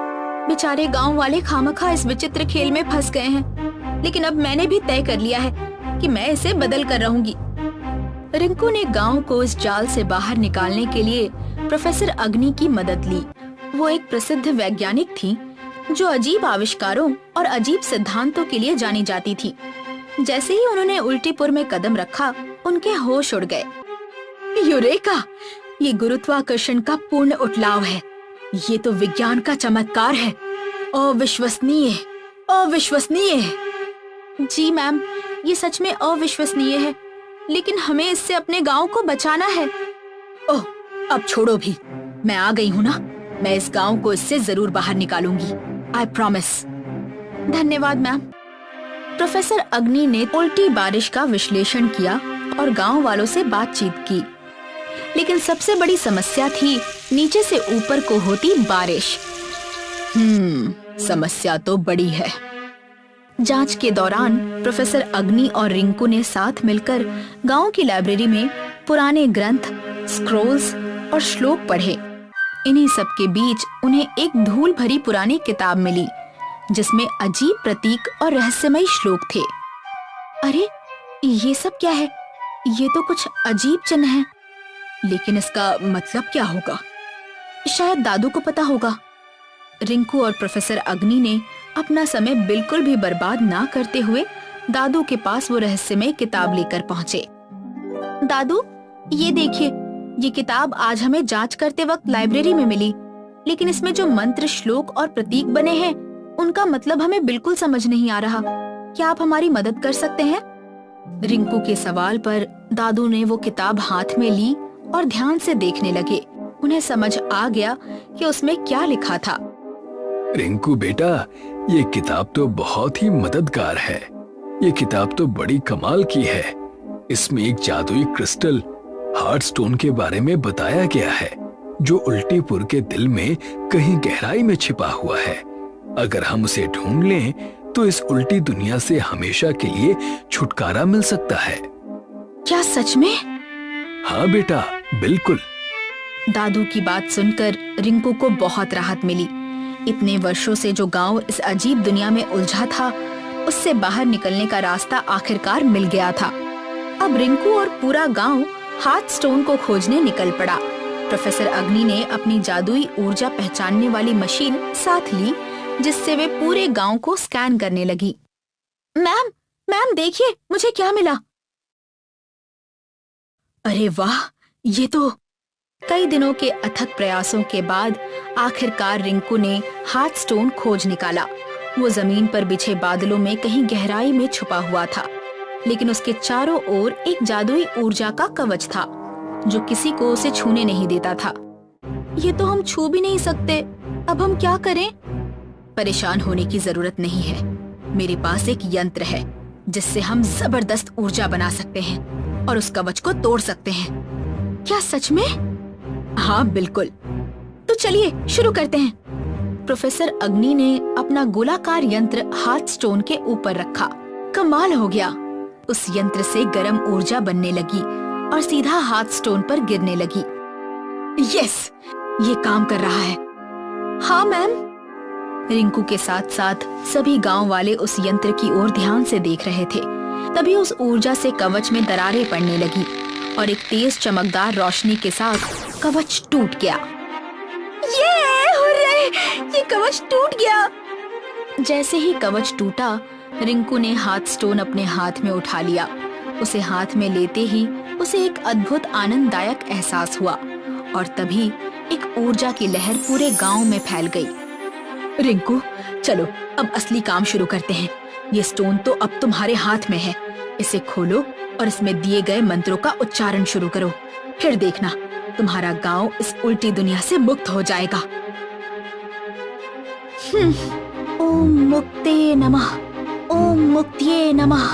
बेचारे गांव वाले खामखा इस विचित्र खेल में फंस गए हैं। लेकिन अब मैंने भी तय कर लिया है कि मैं इसे बदल कर रहूंगी। रिंकू ने गांव को इस जाल से बाहर निकालने के लिए प्रोफेसर अग्नि की मदद ली। वो एक प्रसिद्ध वैज्ञानिक थी जो अजीब आविष्कारों और अजीब सिद्धांतों के लिए जानी जाती थी। जैसे ही उन्होंने उल्टीपुर में कदम रखा, उनके होश उड़ गए। यूरेका! ये गुरुत्वाकर्षण का पूर्ण उठलाव है। ये तो विज्ञान का चमत्कार है। अविश्वसनीय, अविश्वसनीय। जी मैम, ये सच में अविश्वसनीय है, लेकिन हमें इससे अपने गांव को बचाना है। ओह, अब छोड़ो भी, मैं आ गई हूँ ना, मैं इस गांव को इससे जरूर बाहर निकालूंगी, आई प्रॉमिस। धन्यवाद मैम। प्रोफेसर अग्नि ने उल्टी बारिश का विश्लेषण किया और गांव वालों से बातचीत की, लेकिन सबसे बड़ी समस्या थी नीचे से ऊपर को होती बारिश। समस्या तो बड़ी है। जांच के दौरान प्रोफेसर अग्नि और रिंकू ने साथ मिलकर गांव की लाइब्रेरी में पुराने ग्रंथ, स्क्रोल्स और श्लोक पढ़े। इन्हीं सब के बीच उन्हें एक धूल भरी पुरानी किताब मिली, जिसमें अजीब प्रतीक और रहस्यमयी श्लोक थे। अरे, ये सब क्या है? ये तो कुछ अजीब चिन्ह है, लेकिन इसका मतलब क्या होगा? शायद दादू को पता होगा। रिंकू और प्रोफेसर अग्नि ने अपना समय बिल्कुल भी बर्बाद ना करते हुए दादू के पास वो रहस्यमय किताब लेकर पहुँचे। दादू, ये देखिए, ये किताब आज हमें जांच करते वक्त लाइब्रेरी में मिली, लेकिन इसमें जो मंत्र, श्लोक और प्रतीक बने हैं, उनका मतलब हमें बिल्कुल समझ नहीं आ रहा। क्या आप हमारी मदद कर सकते हैं? रिंकू के सवाल पर दादू ने वो किताब हाथ में ली और ध्यान से देखने लगे। उन्हें समझ आ गया कि उसमें क्या लिखा था। रिंकू बेटा, ये किताब तो बहुत ही मददगार है। ये किताब तो बड़ी कमाल की है। इसमें एक जादुई क्रिस्टल हार्ट स्टोन के बारे में बताया गया है, जो उल्टीपुर के दिल में कहीं गहराई में छिपा हुआ है। अगर हम उसे ढूंढ लें तो इस उल्टी दुनिया से हमेशा के लिए छुटकारा मिल सकता है। क्या सच में? हाँ बेटा, बिल्कुल। दादू की बात सुनकर रिंकू को बहुत राहत मिली। इतने वर्षों से जो गांव इस अजीब दुनिया में उलझा था, उससे बाहर निकलने का रास्ता आखिरकार मिल गया था। अब रिंकू और पूरा गांव हार्ट स्टोन को खोजने निकल पड़ा। प्रोफेसर अग्नि ने अपनी जादुई ऊर्जा पहचानने वाली मशीन साथ ली, जिससे वे पूरे गांव को स्कैन करने लगी। मैम देखिए, मुझे क्या मिला। अरे वाह, ये तो कई दिनों के अथक प्रयासों के बाद आखिरकार रिंकू ने हार्ट स्टोन खोज निकाला। वो जमीन पर बिछे बादलों में कहीं गहराई में छुपा हुआ था, लेकिन उसके चारों ओर एक जादुई ऊर्जा का कवच था, जो किसी को उसे छूने नहीं देता था। ये तो हम छू भी नहीं सकते, अब हम क्या करें? परेशान होने की जरूरत नहीं है। मेरे पास एक यंत्र है, जिससे हम जबरदस्त ऊर्जा बना सकते हैं और उस कवच को तोड़ सकते हैं। क्या सच में? हाँ बिल्कुल। तो चलिए शुरू करते हैं। प्रोफेसर अग्नि ने अपना गोलाकार यंत्र हार्ट स्टोन के ऊपर रखा। कमाल हो गया, उस यंत्र से गर्म ऊर्जा बनने लगी और सीधा हार्ट स्टोन पर गिरने लगी। यस, ये काम कर रहा है। हाँ मैम। रिंकू के साथ साथ सभी गांव वाले उस यंत्र की ओर ध्यान से देख रहे थे। तभी उस ऊर्जा से कवच में दरारें पड़ने लगी और एक तेज चमकदार रोशनी के साथ कवच टूट गया। हुर्रे! ये कवच टूट गया। जैसे ही कवच टूटा, रिंकू ने हार्ट स्टोन अपने हाथ में उठा लिया। उसे हाथ में लेते ही उसे एक अद्भुत आनंददायक एहसास हुआ और तभी एक ऊर्जा की लहर पूरे गांव में फैल गई। रिंकू, चलो अब असली काम शुरू करते हैं। ये स्टोन तो अब तुम्हारे हाथ में है। इसे खोलो और इसमें दिए गए मंत्रों का उच्चारण शुरू करो। फिर देखना, तुम्हारा गांव इस उल्टी दुनिया से मुक्त हो जाएगा। ओम मुक्ते नमः, ओम मुक्तिये नमः,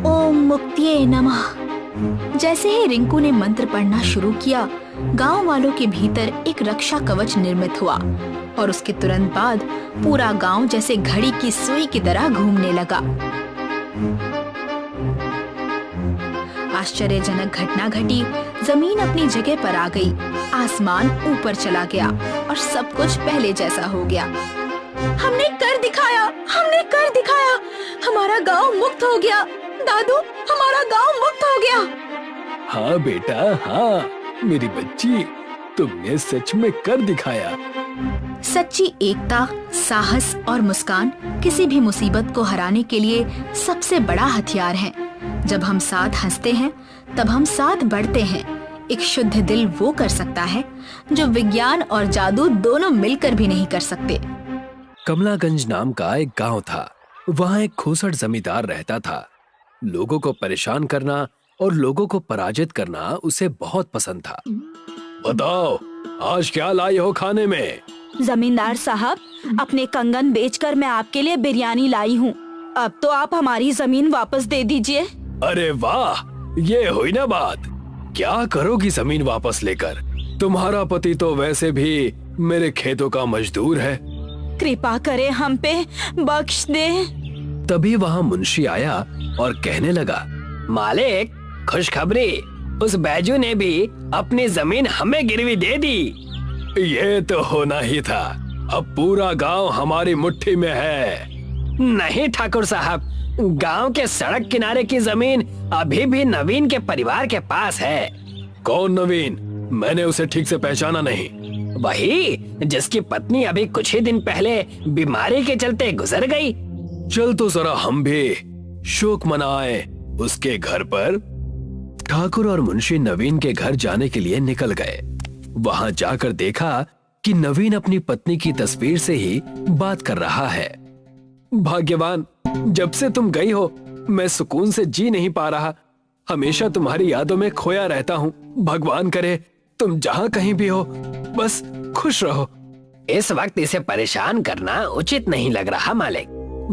ओम मुक्तिये नमः। जैसे ही रिंकू ने मंत्र पढ़ना शुरू किया, गांव वालों के भीतर एक रक्षा कवच निर्मित हुआ और उसके तुरंत बाद पूरा गांव जैसे घड़ी की सुई की तरह घूमने लगा। आश्चर्यजनक घटना घटी। जमीन अपनी जगह पर आ गई, आसमान ऊपर चला गया और सब कुछ पहले जैसा हो गया। हमने कर दिखाया, हमने कर दिखाया। हमारा गांव मुक्त हो गया। दादू, हमारा गांव मुक्त हो गया। हाँ बेटा, हाँ मेरी बच्ची, तुमने सच में कर दिखाया। सच्ची एकता, साहस और मुस्कान किसी भी मुसीबत को हराने के लिए सबसे बड़ा हथियार है। जब हम साथ हंसते हैं, तब हम साथ बढ़ते हैं। एक शुद्ध दिल वो कर सकता है जो विज्ञान और जादू दोनों मिलकर भी नहीं कर सकते। कमलागंज नाम का एक गांव था। वहां एक खूसट जमींदार रहता था। लोगों को परेशान करना और लोगों को पराजित करना उसे बहुत पसंद था। बताओ, आज क्या लाई हो खाने में? जमींदार साहब, अपने कंगन बेचकर मैं आपके लिए बिरयानी लाई हूँ। अब तो आप हमारी जमीन वापस दे दीजिए। अरे वाह, ये हुई ना बात। क्या करोगी जमीन वापस लेकर? तुम्हारा पति तो वैसे भी मेरे खेतों का मजदूर है। कृपा करे हम पे, बख्श दे। तभी वहाँ मुंशी आया और कहने लगा, मालिक, खुशखबरी, उस बैजू ने भी अपनी जमीन हमें गिरवी दे दी। ये तो होना ही था। अब पूरा गांव हमारी मुट्ठी में है। नहीं ठाकुर साहब, गांव के सड़क किनारे की जमीन अभी भी नवीन के परिवार के पास है। कौन नवीन? मैंने उसे ठीक से पहचाना नहीं। वही जिसकी पत्नी अभी कुछ ही दिन पहले बीमारी के चलते गुजर गई। चल तो जरा हम भी शोक मनाए उसके घर पर। ठाकुर और मुंशी नवीन के घर जाने के लिए निकल गए। वहां जाकर देखा कि नवीन अपनी पत्नी की तस्वीर से ही बात कर रहा है। भाग्यवान, जब से तुम गई हो मैं सुकून से जी नहीं पा रहा। हमेशा तुम्हारी यादों में खोया रहता हूँ। भगवान करे तुम जहाँ कहीं भी हो, बस खुश रहो। इस वक्त इसे परेशान करना उचित नहीं लग रहा मालिक।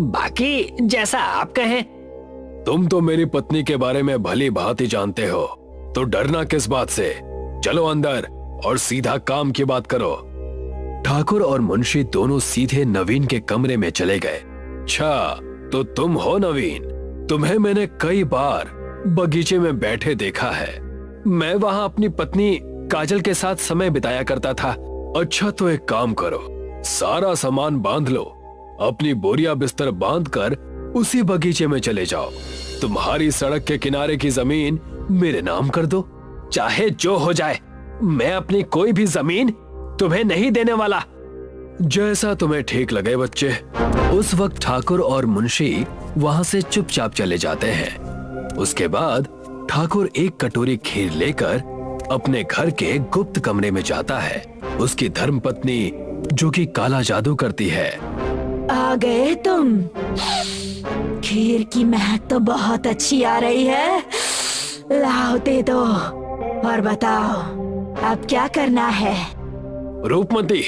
बाकी जैसा आप कहें। तुम तो मेरी पत्नी के बारे में भली भांति जानते हो, तो डरना किस बात से? चलो अंदर और सीधा काम की बात करो। ठाकुर और मुंशी दोनों सीधे नवीन के कमरे में चले गए। अच्छा, तो तुम हो नवीन? तुम्हें मैंने कई बार बगीचे में बैठे देखा है। मैं वहां अपनी पत्नी काजल के साथ समय बिताया करता था। अच्छा, तो एक काम करो, सारा सामान बांध लो, अपनी बोरिया बिस्तर बांधकर उसी बगीचे में चले जाओ। तुम्हारी सड़क के किनारे की जमीन मेरे नाम कर दो। चाहे जो हो जाए, मैं अपनी कोई भी जमीन तुम्हें नहीं देने वाला। जैसा तुम्हें ठीक लगे बच्चे। उस वक्त ठाकुर और मुंशी वहां से चुपचाप चले जाते हैं। उसके बाद ठाकुर एक कटोरी खीर लेकर अपने घर के गुप्त कमरे में जाता है। उसकी धर्मपत्नी, जो कि काला जादू करती है। आ गए तुम? खीर की महक तो बहुत अच्छी आ रही है। लाओ दे दो और बताओ अब क्या करना है? रूपमती,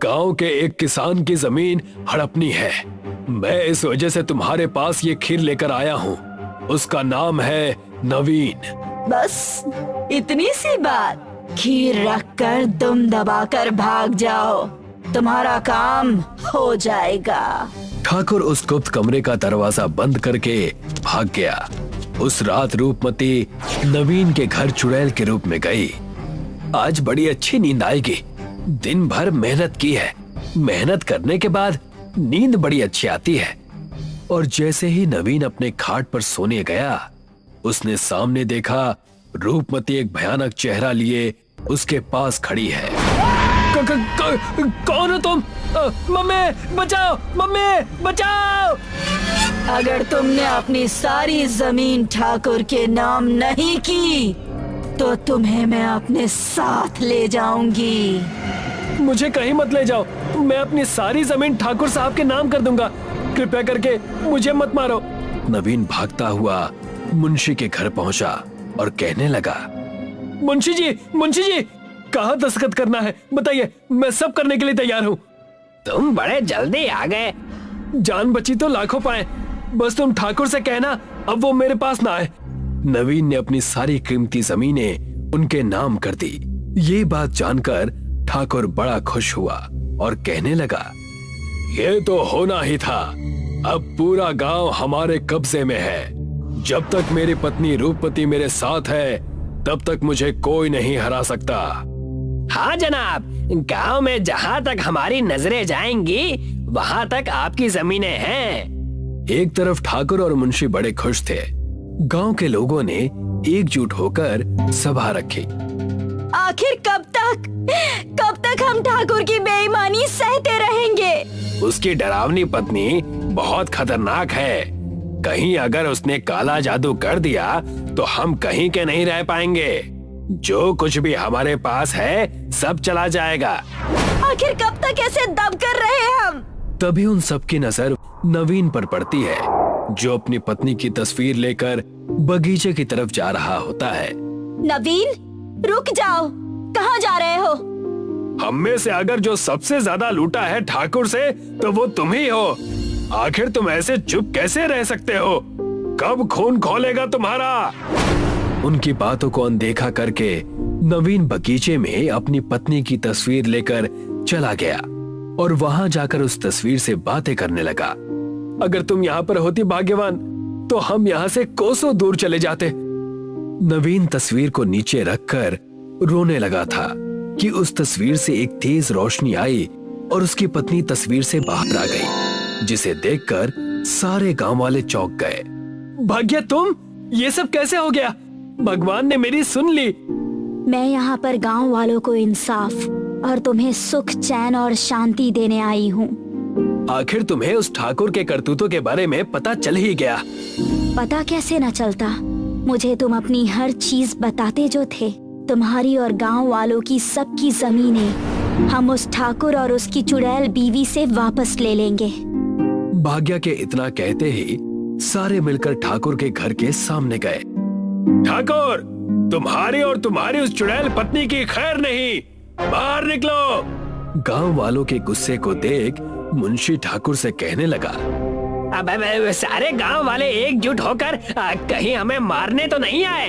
गांव के एक किसान की जमीन हड़पनी है। मैं इस वजह से तुम्हारे पास ये खीर लेकर आया हूँ। उसका नाम है नवीन। बस इतनी सी बात? खीर रखकर दुम दबाकर भाग जाओ, तुम्हारा काम हो जाएगा। ठाकुर उस गुप्त कमरे का दरवाजा बंद करके भाग गया। उस रात रूपमती नवीन के घर चुड़ैल के रूप में गई। आज बड़ी अच्छी नींद आएगी। दिन भर मेहनत की है। मेहनत करने के बाद नींद बड़ी अच्छी आती है। और जैसे ही नवीन अपने खाट पर सोने गया, उसने सामने देखा रूपमती एक भयानक चेहरा लिए उसके पास खड़ी है। कौन हो तुम? मम्मी बचाओ, मम्मी बचाओ। अगर तुमने अपनी सारी जमीन ठाकुर के नाम नहीं की तो तुम्हें मैं अपने साथ ले जाऊंगी। मुझे कहीं मत ले जाओ। मैं अपनी सारी जमीन ठाकुर साहब के नाम कर दूंगा। कृपया करके मुझे मत मारो। नवीन भागता हुआ मुंशी के घर पहुंचा और कहने लगा, मुंशी जी, कहाँ दस्तखत करना है बताइए, मैं सब करने के लिए तैयार हूँ। तुम बड़े जल्दी आ गए। जान बची तो लाखों पाए। बस तुम ठाकुर से कहना अब वो मेरे पास ना आए। नवीन ने अपनी सारी कीमती जमीनें उनके नाम कर दी। ये बात जानकर ठाकुर बड़ा खुश हुआ और कहने लगा, ये तो होना ही था। अब पूरा गांव हमारे कब्जे में है। जब तक मेरी पत्नी रूपमती मेरे साथ है, तब तक मुझे कोई नहीं हरा सकता। हाँ जनाब, गांव में जहाँ तक हमारी नजरें जाएंगी वहाँ तक आपकी जमीनें हैं। एक तरफ ठाकुर और मुंशी बड़े खुश थे। गांव के लोगों ने एकजुट होकर सभा रखी। आखिर कब तक हम ठाकुर की बेईमानी सहते रहेंगे? उसकी डरावनी पत्नी बहुत खतरनाक है। कहीं अगर उसने काला जादू कर दिया तो हम कहीं के नहीं रह पाएंगे। जो कुछ भी हमारे पास है सब चला जाएगा। आखिर कब तक ऐसे दब कर रहे हम? तभी उन सबकी नजर नवीन पर पड़ती है, जो अपनी पत्नी की तस्वीर लेकर बगीचे की तरफ जा रहा होता है। नवीन, रुक जाओ, कहाँ जा रहे हो? हम में से अगर जो सबसे ज्यादा लूटा है ठाकुर से, तो वो तुम ही हो। आखिर तुम ऐसे चुप कैसे रह सकते हो? कब खून खोलेगा तुम्हारा? उनकी बातों को अनदेखा करके नवीन बगीचे में अपनी पत्नी की तस्वीर लेकर चला गया और वहां जाकर उस तस्वीर से बातें करने लगा। अगर तुम यहाँ पर होती भाग्यवान, तो हम यहाँ से कोसों दूर चले जाते। नवीन तस्वीर को नीचे रखकर रोने लगा था कि उस तस्वीर से एक तेज रोशनी आई और उसकी पत्नी तस्वीर से बाहर आ गई, जिसे देखकर सारे गांव वाले चौंक गए। भाग्य, तुम ये सब कैसे हो गया? भगवान ने मेरी सुन ली। मैं यहाँ पर गांव वालों को इंसाफ और तुम्हें सुख, चैन और शांति देने आई हूँ। आखिर तुम्हें उस ठाकुर के करतूतों के बारे में पता चल ही गया। पता कैसे न चलता, मुझे तुम अपनी हर चीज बताते जो थे। तुम्हारी और गांव वालों की सबकी जमीनें हम उस ठाकुर और उसकी चुड़ैल बीवी से वापस ले लेंगे। भाग्या के इतना कहते ही सारे मिलकर ठाकुर के घर के सामने गए। ठाकुर, तुम्हारी और तुम्हारी उस चुड़ैल पत्नी की खैर नहीं, बाहर निकलो। गांव वालों के गुस्से को देख मुंशी ठाकुर से कहने लगा, अब सारे गांव वाले एकजुट होकर कहीं हमें मारने तो नहीं आए?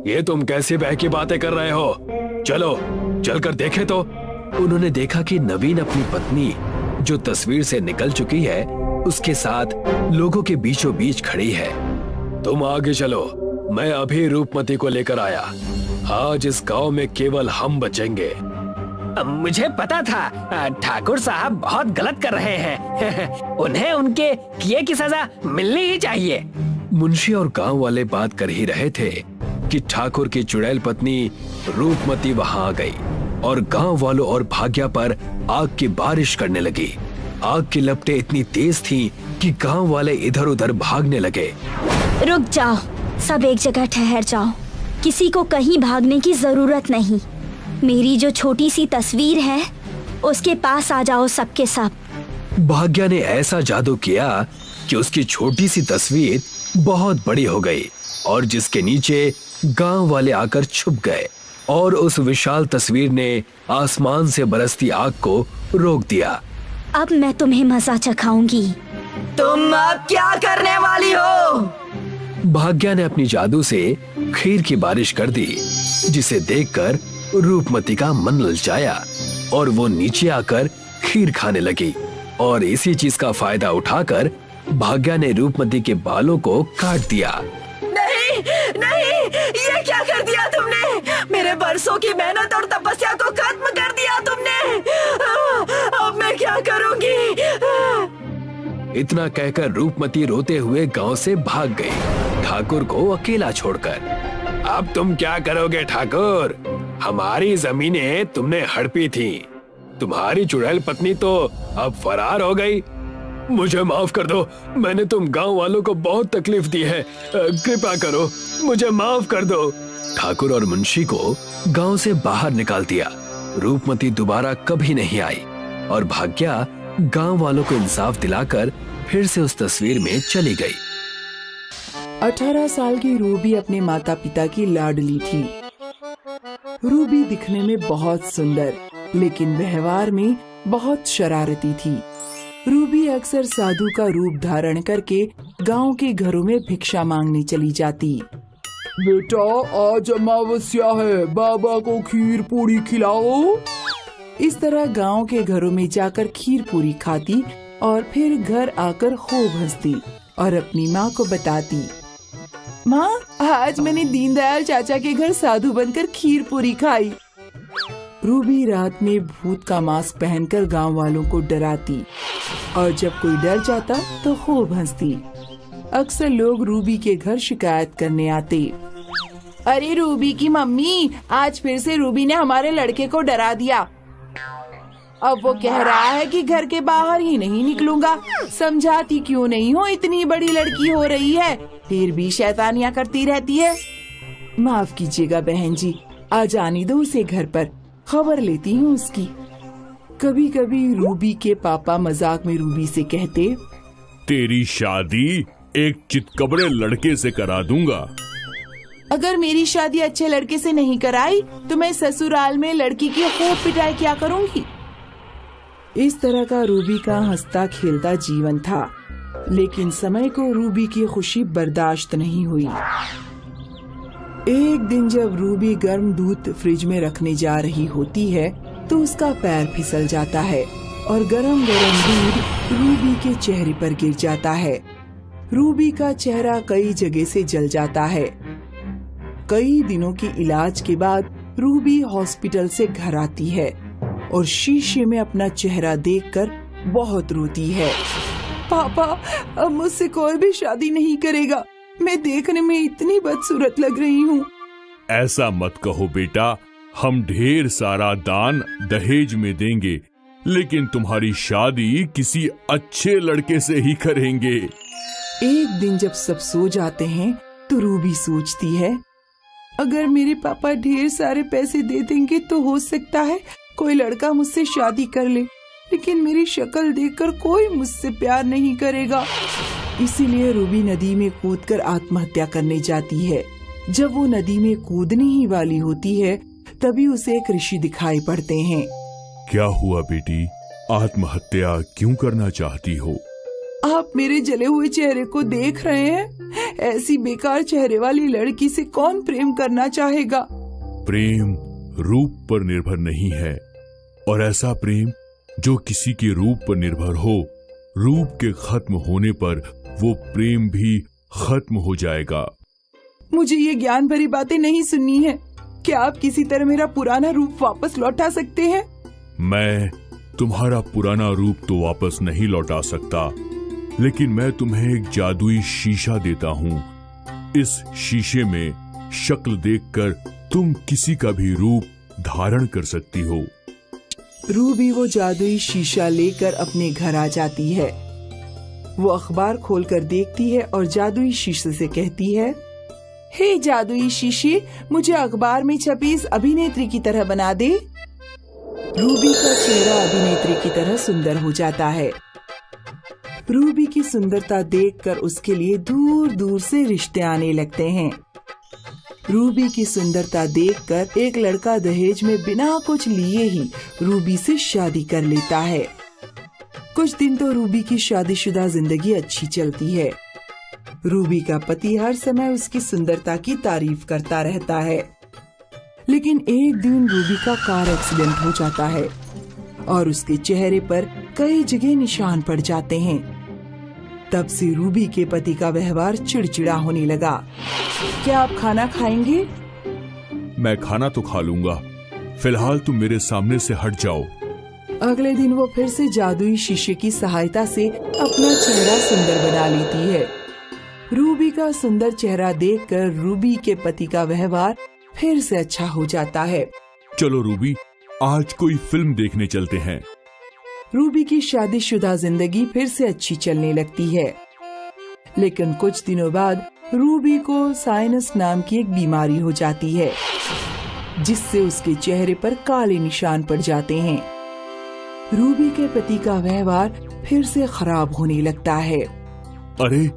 ये तुम कैसी बहकी बातें कर रहे हो? चलो चलकर देखे तो। उन्होंने देखा कि नवीन अपनी पत्नी, जो तस्वीर से निकल चुकी है, उसके साथ लोगों के बीचों बीच खड़ी है। तुम आगे चलो, मैं अभी रूपमती को लेकर आया। आज इस गांव में केवल हम बचेंगे। मुझे पता था ठाकुर साहब बहुत गलत कर रहे हैं। उन्हें उनके किए की सजा मिलनी ही चाहिए। मुंशी और गांव वाले बात कर ही रहे थे कि ठाकुर की चुड़ैल पत्नी रूपमती वहां आ गई और गांव वालों और भाग्या पर आग की बारिश करने लगी। आग की लपटें इतनी तेज थीं कि गांव वाले इधर उधर भागने लगे। रुक जाओ, सब एक जगह ठहर जाओ। किसी को कहीं भागने की जरूरत नहीं। मेरी जो छोटी सी तस्वीर है, उसके पास आ जाओ सबके सब। भाग्या ने ऐसा जादू किया कि उसकी छोटी सी तस्वीर बहुत बड़ी हो गई और जिसके नीचे गांव वाले आकर छुप गए और उस विशाल तस्वीर ने आसमान से बरसती आग को रोक दिया। अब मैं तुम्हें मजा चखाऊंगी। तुम अब क्या करने वाली हो? भाग्या ने अपनी जादू से खीर की बारिश कर दी, जिसे देखकर रूपमती का मन ललचाया और वो नीचे आकर खीर खाने लगी। और इसी चीज का फायदा उठाकर भाग्या ने रूपमती के बालों को काट दिया। नहीं नहीं, ये क्या कर दिया तुमने? मेरे बरसों की मेहनत और तपस्या को खत्म कर दिया तुमने। अब मैं क्या करूंगी? इतना कहकर रूपमती रोते हुए गांव से भाग गई, ठाकुर को अकेला छोड़कर। अब तुम क्या करोगे ठाकुर? हमारी जमीनें तुमने हड़पी थी। तुम्हारी चुड़ैल पत्नी तो अब फरार हो गई। मुझे माफ कर दो, मैंने तुम गांव वालों को बहुत तकलीफ दी है। कृपा करो, मुझे माफ कर दो। ठाकुर और मुंशी को गांव से बाहर निकाल दिया। रूपमती दोबारा कभी नहीं आई और भाग्या गांव वालों को इंसाफ दिलाकर फिर से उस तस्वीर में चली गई। 18 साल की रूबी अपने माता पिता की लाडली थी। रूबी दिखने में बहुत सुंदर, लेकिन व्यवहार में बहुत शरारती थी। रूबी अक्सर साधु का रूप धारण करके गांव के घरों में भिक्षा मांगने चली जाती। बेटा, आज अमावस्या है, बाबा को खीर पूरी खिलाओ। इस तरह गांव के घरों में जाकर खीर पूरी खाती और फिर घर आकर खूब हंसती और अपनी माँ को बताती, माँ, आज मैंने दीनदयाल चाचा के घर साधु बनकर खीर पूरी खाई। रूबी रात में भूत का मास्क पहनकर गांव वालों को डराती और जब कोई डर जाता तो खूब हंसती। अक्सर लोग रूबी के घर शिकायत करने आते। अरे रूबी की मम्मी, आज फिर से रूबी ने हमारे लड़के को डरा दिया। अब वो कह रहा है कि घर के बाहर ही नहीं निकलूंगा। समझाती क्यों नहीं हो? इतनी बड़ी लड़की हो रही है, फिर भी शैतानियाँ करती रहती है। माफ कीजिएगा बहन जी, आज आने दो उसे घर पर, खबर लेती हूँ उसकी। कभी कभी रूबी के पापा मजाक में रूबी से कहते, तेरी शादी एक चितकबरे लड़के से करा दूंगा। अगर मेरी शादी अच्छे लड़के से नहीं कराई तो मैं ससुराल में लड़की की खूब पिटाई क्या करूंगी। इस तरह का रूबी का हंसता खेलता जीवन था, लेकिन समय को रूबी की खुशी बर्दाश्त नहीं हुई। एक दिन जब रूबी गर्म दूध फ्रिज में रखने जा रही होती है तो उसका पैर फिसल जाता है और गरम गरम दूध रूबी के चेहरे पर गिर जाता है। रूबी का चेहरा कई जगह से जल जाता है। कई दिनों के इलाज के बाद रूबी हॉस्पिटल से घर आती है और शीशे में अपना चेहरा देखकर बहुत रोती है। पापा, अब मुझसे कोई भी शादी नहीं करेगा। मैं देखने में इतनी बदसूरत लग रही हूँ। ऐसा मत कहो बेटा, हम ढेर सारा दान दहेज में देंगे, लेकिन तुम्हारी शादी किसी अच्छे लड़के से ही करेंगे। एक दिन जब सब सो जाते हैं तो रूबी सोचती है, अगर मेरे पापा ढेर सारे पैसे दे देंगे तो हो सकता है कोई लड़का मुझसे शादी कर ले, लेकिन मेरी शक्ल देखकर कोई मुझसे प्यार नहीं करेगा। इसीलिए रूबी नदी में कूदकर आत्महत्या करने जाती है। जब वो नदी में कूदने ही वाली होती है तभी उसे एक ऋषि दिखाई पड़ते हैं। क्या हुआ बेटी, आत्महत्या क्यों करना चाहती हो? आप मेरे जले हुए चेहरे को देख रहे हैं? ऐसी बेकार चेहरे वाली लड़की से कौन प्रेम करना चाहेगा? प्रेम रूप पर निर्भर नहीं है, और ऐसा प्रेम जो किसी के रूप पर निर्भर हो, रूप के खत्म होने पर वो प्रेम भी खत्म हो जाएगा। मुझे ये ज्ञान भरी बातें नहीं सुननी है। क्या आप किसी तरह मेरा पुराना रूप वापस लौटा सकते हैं? मैं तुम्हारा पुराना रूप तो वापस नहीं लौटा सकता, लेकिन मैं तुम्हें एक जादुई शीशा देता हूँ। इस शीशे में शक्ल देखकर तुम किसी का भी रूप धारण कर सकती हो। रूबी वो जादुई शीशा लेकर अपने घर आ जाती है। वो अखबार खोलकर देखती है और जादुई शीशे से कहती है, हे जादुई शीशे, मुझे अखबार में छपी इस अभिनेत्री की तरह बना दे। रूबी का चेहरा अभिनेत्री की तरह सुंदर हो जाता है। रूबी की सुंदरता देखकर उसके लिए दूर दूर से रिश्ते आने लगते हैं। रूबी की सुंदरता देखकर एक लड़का दहेज में बिना कुछ लिए ही रूबी से शादी कर लेता है। कुछ दिन तो रूबी की शादीशुदा जिंदगी अच्छी चलती है। रूबी का पति हर समय उसकी सुंदरता की तारीफ करता रहता है, लेकिन एक दिन रूबी का कार एक्सीडेंट हो जाता है और उसके चेहरे पर कई जगह निशान पड़ जाते हैं। तब से रूबी के पति का व्यवहार चिड़चिड़ा होने लगा। क्या आप खाना खाएंगे? मैं खाना तो खा लूंगा, फिलहाल तुम मेरे सामने से हट जाओ। अगले दिन वो फिर से जादुई शीशे की सहायता से अपना चेहरा सुंदर बना लेती है। रूबी का सुंदर चेहरा देखकर रूबी के पति का व्यवहार फिर से अच्छा हो जाता है। चलो रूबी, आज कोई फिल्म देखने चलते हैं। रूबी की शादीशुदा जिंदगी फिर से अच्छी चलने लगती है, लेकिन कुछ दिनों बाद रूबी को साइनस नाम की एक बीमारी हो जाती है, जिससे उसके चेहरे पर काले निशान पड़ जाते हैं। रूबी के पति का व्यवहार फिर से खराब होने लगता है। अरे,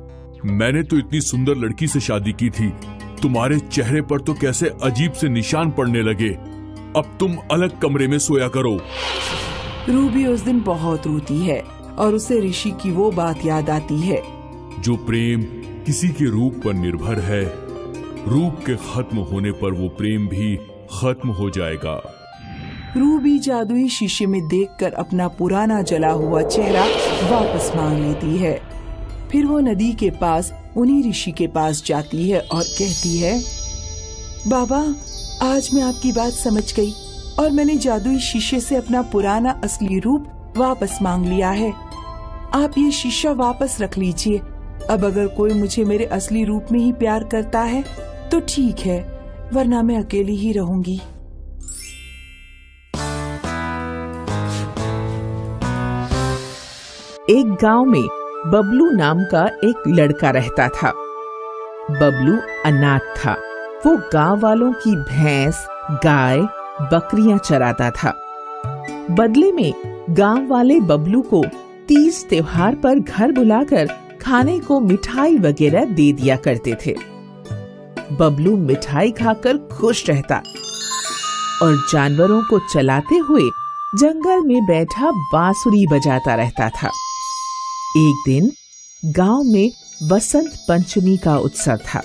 मैंने तो इतनी सुंदर लड़की से शादी की थी, तुम्हारे चेहरे पर तो कैसे अजीब से निशान पड़ने लगे। अब तुम अलग कमरे में सोया करो। रूबी उस दिन बहुत रोती है और उसे ऋषि की वो बात याद आती है, जो प्रेम किसी के रूप पर निर्भर है, रूप के खत्म होने पर वो प्रेम भी खत्म हो जाएगा। रूबी जादुई शीशे में देखकर अपना पुराना जला हुआ चेहरा वापस मांग लेती है। फिर वो नदी के पास उन्हीं ऋषि के पास जाती है और कहती है, बाबा, आज मैं आपकी बात समझ गई और मैंने जादुई शीशे से अपना पुराना असली रूप वापस मांग लिया है। आप ये शीशा वापस रख लीजिए। अब अगर कोई मुझे मेरे असली रूप में ही प्यार करता है तो ठीक है, वरना मैं अकेली ही रहूंगी। एक गांव में बबलू नाम का एक लड़का रहता था। बबलू अनाथ था। वो गांव वालों की भैंस, गाय, बकरियां चराता था। बदले में गांव वाले बबलू को तीज त्योहार पर घर बुलाकर खाने को मिठाई वगैरह दे दिया करते थे। बबलू मिठाई खाकर खुश रहता और जानवरों को चलाते हुए जंगल में बैठा बांसुरी बजाता रहता था। एक दिन गांव में बसंत पंचमी का उत्सव था।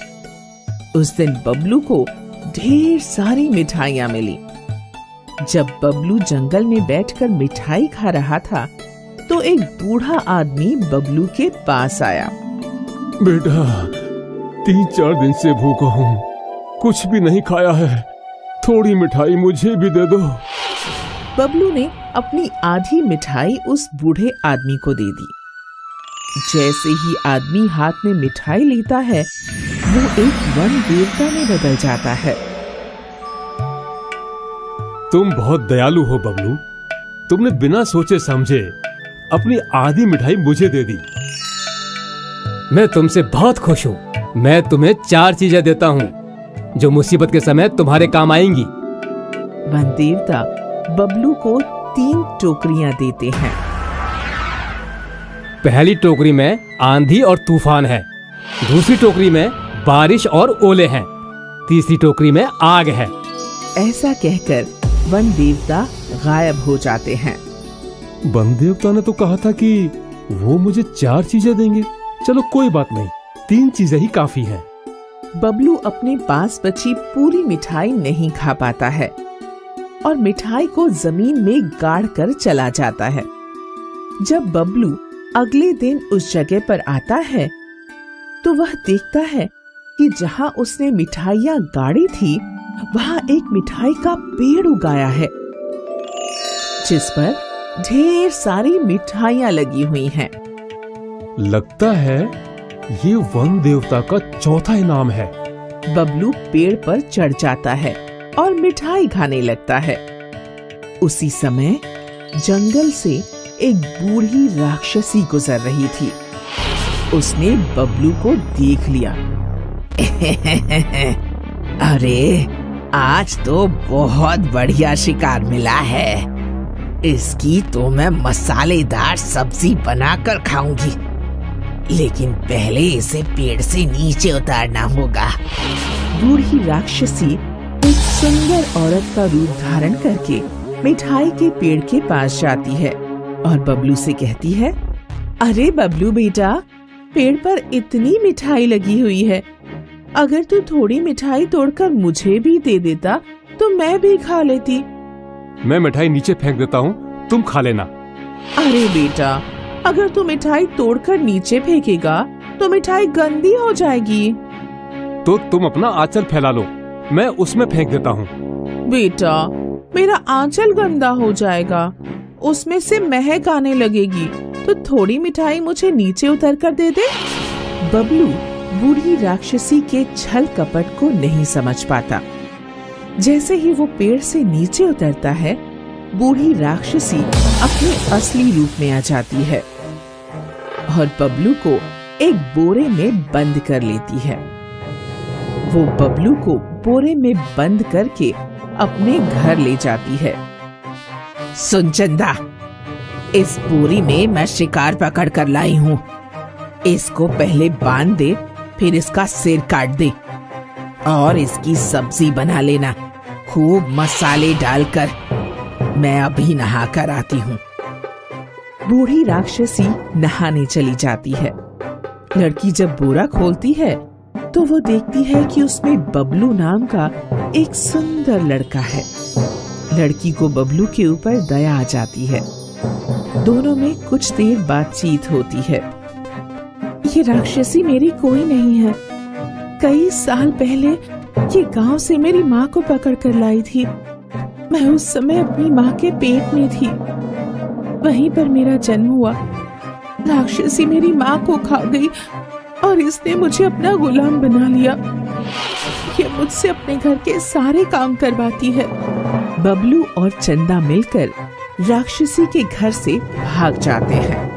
उस दिन बबलू को ढेर सारी मिठाइयां मिली। जब बबलू जंगल में बैठकर मिठाई खा रहा था तो एक बूढ़ा आदमी बबलू के पास आया। बेटा, 3-4 दिन से भूखा हूँ, कुछ भी नहीं खाया है, थोड़ी मिठाई मुझे भी दे दो। बबलू ने अपनी आधी मिठाई उस बूढ़े आदमी को दे दी। जैसे ही आदमी हाथ में मिठाई लेता है, वो एक वन देवता में बदल जाता है। तुम बहुत दयालु हो बबलू, तुमने बिना सोचे समझे अपनी आधी मिठाई मुझे दे दी। मैं तुमसे बहुत खुश हूँ। मैं तुम्हें 4 चीजें देता हूँ जो मुसीबत के समय तुम्हारे काम आएंगी। वन देवता बबलू को 3 टोकरियां देते हैं। पहली टोकरी में आंधी और तूफान है, दूसरी टोकरी में बारिश और ओले हैं, तीसरी टोकरी में आग है। ऐसा कहकर वन देवता गायब हो जाते हैं। वन देवता ने तो कहा था कि वो मुझे 4 चीजें देंगे। चलो कोई बात नहीं, 3 चीजें ही काफी हैं। बबलू अपने पास बची पूरी मिठाई नहीं खा पाता है और मिठाई को जमीन में गाड़ कर चला जाता है। जब बबलू अगले दिन उस जगह पर आता है तो वह देखता है कि जहां उसने मिठाइयां गाड़ी थी वहां एक मिठाई का पेड़ उगाया है जिस पर ढेर सारी मिठाइयां लगी हुई हैं। लगता है ये वन देवता का चौथा इनाम है। बबलू पेड़ पर चढ़ जाता है और मिठाई खाने लगता है। उसी समय जंगल से एक बूढ़ी राक्षसी गुजर रही थी। उसने बबलू को देख लिया। अरे, आज तो बहुत बढ़िया शिकार मिला है। इसकी तो मैं मसालेदार सब्जी बनाकर खाऊंगी, लेकिन पहले इसे पेड़ से नीचे उतारना होगा। बूढ़ी राक्षसी एक सुंदर औरत का रूप धारण करके मिठाई के पेड़ के पास जाती है और बबलू से कहती है, अरे बबलू बेटा, पेड़ पर इतनी मिठाई लगी हुई है, अगर तू थोड़ी मिठाई तोड़कर मुझे भी दे देता तो मैं भी खा लेती। मैं मिठाई नीचे फेंक देता हूँ, तुम खा लेना। अरे बेटा, अगर तू मिठाई तोड़कर नीचे फेंकेगा तो मिठाई गंदी हो जाएगी। तो तुम अपना आंचल फैला लो, मैं उसमें फेंक देता हूँ। बेटा, मेरा आंचल गंदा हो जाएगा, उसमें से महक आने लगेगी, तो थोड़ी मिठाई मुझे नीचे उतर कर दे दे। बबलू बूढ़ी राक्षसी के छल कपट को नहीं समझ पाता। जैसे ही वो पेड़ से नीचे उतरता है, बूढ़ी राक्षसी अपने असली रूप में आ जाती है और बबलू को एक बोरे में बंद कर लेती है। वो बबलू को बोरे में बंद करके अपने घर ले जाती है। सुन चंदा, इस बोरी में मैं शिकार पकड़ कर लाई हूँ। इसको पहले बांध दे, फिर इसका सिर काट दे और इसकी सब्जी बना लेना, खूब मसाले डालकर। मैं अभी नहा कर आती हूँ। बूढ़ी राक्षसी नहाने चली जाती है। लड़की जब बोरा खोलती है तो वो देखती है कि उसमें बबलू नाम का एक सुंदर लड़का है। लड़की को बबलू के ऊपर दया आ जाती है। दोनों में कुछ देर बातचीत होती है। ये राक्षसी मेरी कोई नहीं है। कई साल पहले ये गांव से मेरी माँ को पकड़ कर लाई थी। मैं उस समय अपनी माँ के पेट में थी, वहीं पर मेरा जन्म हुआ। राक्षसी मेरी माँ को खा गई और इसने मुझे अपना गुलाम बना लिया। ये मुझसे अपने घर के सारे काम करवाती है। बबलू और चंदा मिलकर राक्षसी के घर से भाग जाते हैं।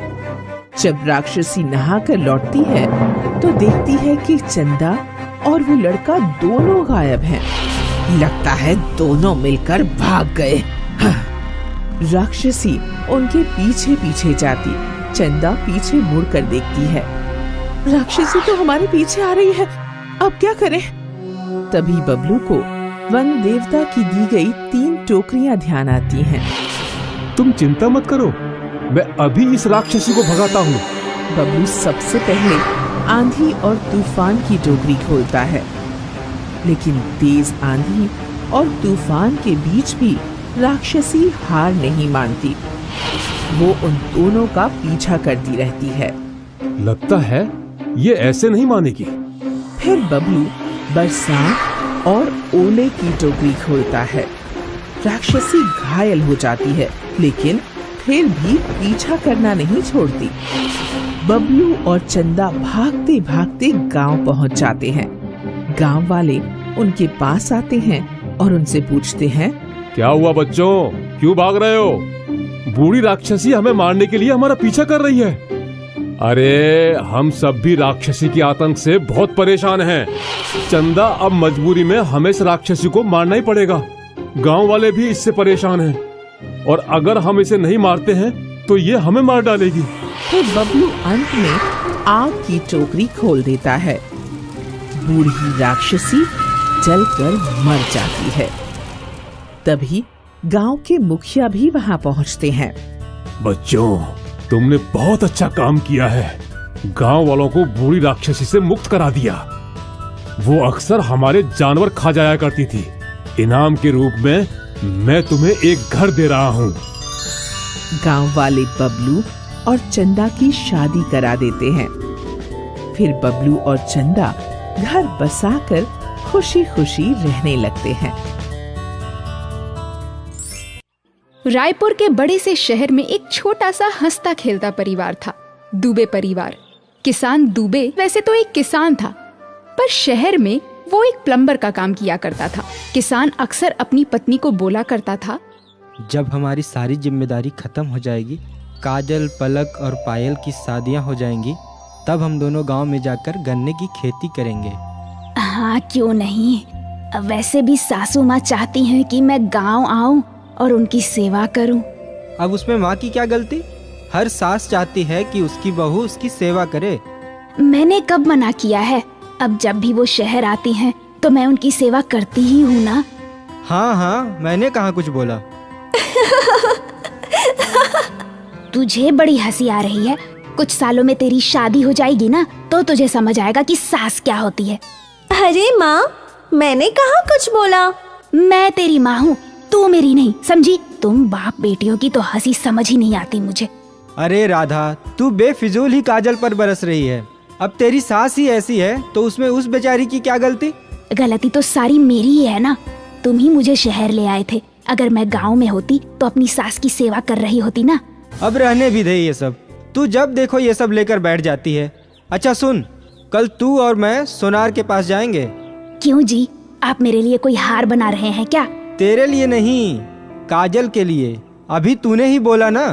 जब राक्षसी नहाकर लौटती है तो देखती है कि चंदा और वो लड़का दोनों गायब हैं। लगता है दोनों मिलकर भाग गए। राक्षसी उनके पीछे पीछे जाती। चंदा पीछे मुड़कर देखती है। राक्षसी तो हमारे पीछे आ रही है, अब क्या करें? तभी बबलू को वन देवता की दी गई 3 टोकरियां ध्यान आती हैं। तुम चिंता मत करो, मैं अभी इस राक्षसी को भगाता हूँ। बबलू सबसे पहले आंधी और तूफान की टोकरी खोलता है, लेकिन तेज आंधी और तूफान के बीच भी राक्षसी हार नहीं मानती। वो उन दोनों का पीछा करती रहती है। लगता है ये ऐसे नहीं मानेगी। फिर बबलू बरसात और ओले की टोकरी खोलता है। राक्षसी घायल हो जाती है, लेकिन फिर भी पीछा करना नहीं छोड़ती। बबलू और चंदा भागते भागते गांव पहुंच जाते हैं। गांव वाले उनके पास आते हैं और उनसे पूछते हैं, क्या हुआ बच्चों, क्यों भाग रहे हो? बूढ़ी राक्षसी हमें मारने के लिए हमारा पीछा कर रही है। अरे हम सब भी राक्षसी के आतंक से बहुत परेशान हैं। चंदा, अब मजबूरी में हमें इस राक्षसी को मारना ही पड़ेगा। गांव वाले भी इससे परेशान हैं और अगर हम इसे नहीं मारते हैं तो ये हमें मार डालेगी। फिर बबलू अंत में आग की टोकरी खोल देता है। बूढ़ी राक्षसी जलकर मर जाती है। तभी गांव के मुखिया भी वहां पहुंचते हैं। बच्चों, तुमने बहुत अच्छा काम किया है। गांव वालों को बूढ़ी राक्षसी से मुक्त करा दिया। वो अक्सर हमारे जानवर खा जाया करती थी। इनाम के रूप में मैं तुम्हें एक घर दे रहा हूँ। गांव वाले बबलू और चंदा की शादी करा देते हैं। फिर बबलू और चंदा घर बसाकर खुशी खुशी रहने लगते हैं। रायपुर के बड़े से शहर में एक छोटा सा हंसता खेलता परिवार था, दुबे परिवार। किसान दुबे वैसे तो एक किसान था, पर शहर में वो एक प्लम्बर का काम किया करता था। किसान अक्सर अपनी पत्नी को बोला करता था, जब हमारी सारी जिम्मेदारी खत्म हो जाएगी, काजल, पलक और पायल की शादियां हो जाएंगी, तब हम दोनों गांव में जाकर गन्ने की खेती करेंगे। हाँ, क्यों नहीं। वैसे भी सासू माँ चाहती हैं कि मैं गांव आऊं और उनकी सेवा करूं। अब उसमें माँ की क्या गलती? हर सास चाहती है कि उसकी बहू उसकी सेवा करे। मैंने कब मना किया है? अब जब भी वो शहर आती हैं तो मैं उनकी सेवा करती ही हूँ ना। हाँ हाँ, मैंने कहाँ कुछ बोला। तुझे बड़ी हंसी आ रही है। कुछ सालों में तेरी शादी हो जाएगी ना, तो तुझे समझ आएगा कि सास क्या होती है। अरे माँ, मैंने कहाँ कुछ बोला। मैं तेरी माँ हूँ, तू मेरी नहीं, समझी? तुम बाप बेटियों की तो हंसी समझ ही नहीं आती मुझे। अरे राधा, तू बेफिजूल ही काजल पर बरस रही है। अब तेरी सास ही ऐसी है तो उसमें उस बेचारी की क्या गलती? गलती तो सारी मेरी ही है ना। तुम ही मुझे शहर ले आए थे। अगर मैं गांव में होती तो अपनी सास की सेवा कर रही होती ना। अब रहने भी दे ये सब। तू जब देखो ये सब लेकर बैठ जाती है। अच्छा सुन, कल तू और मैं सोनार के पास जाएंगे। क्यों जी, आप मेरे लिए कोई हार बना रहे हैं क्या? तेरे लिए नहीं, काजल के लिए। अभी तूने ही बोला ना,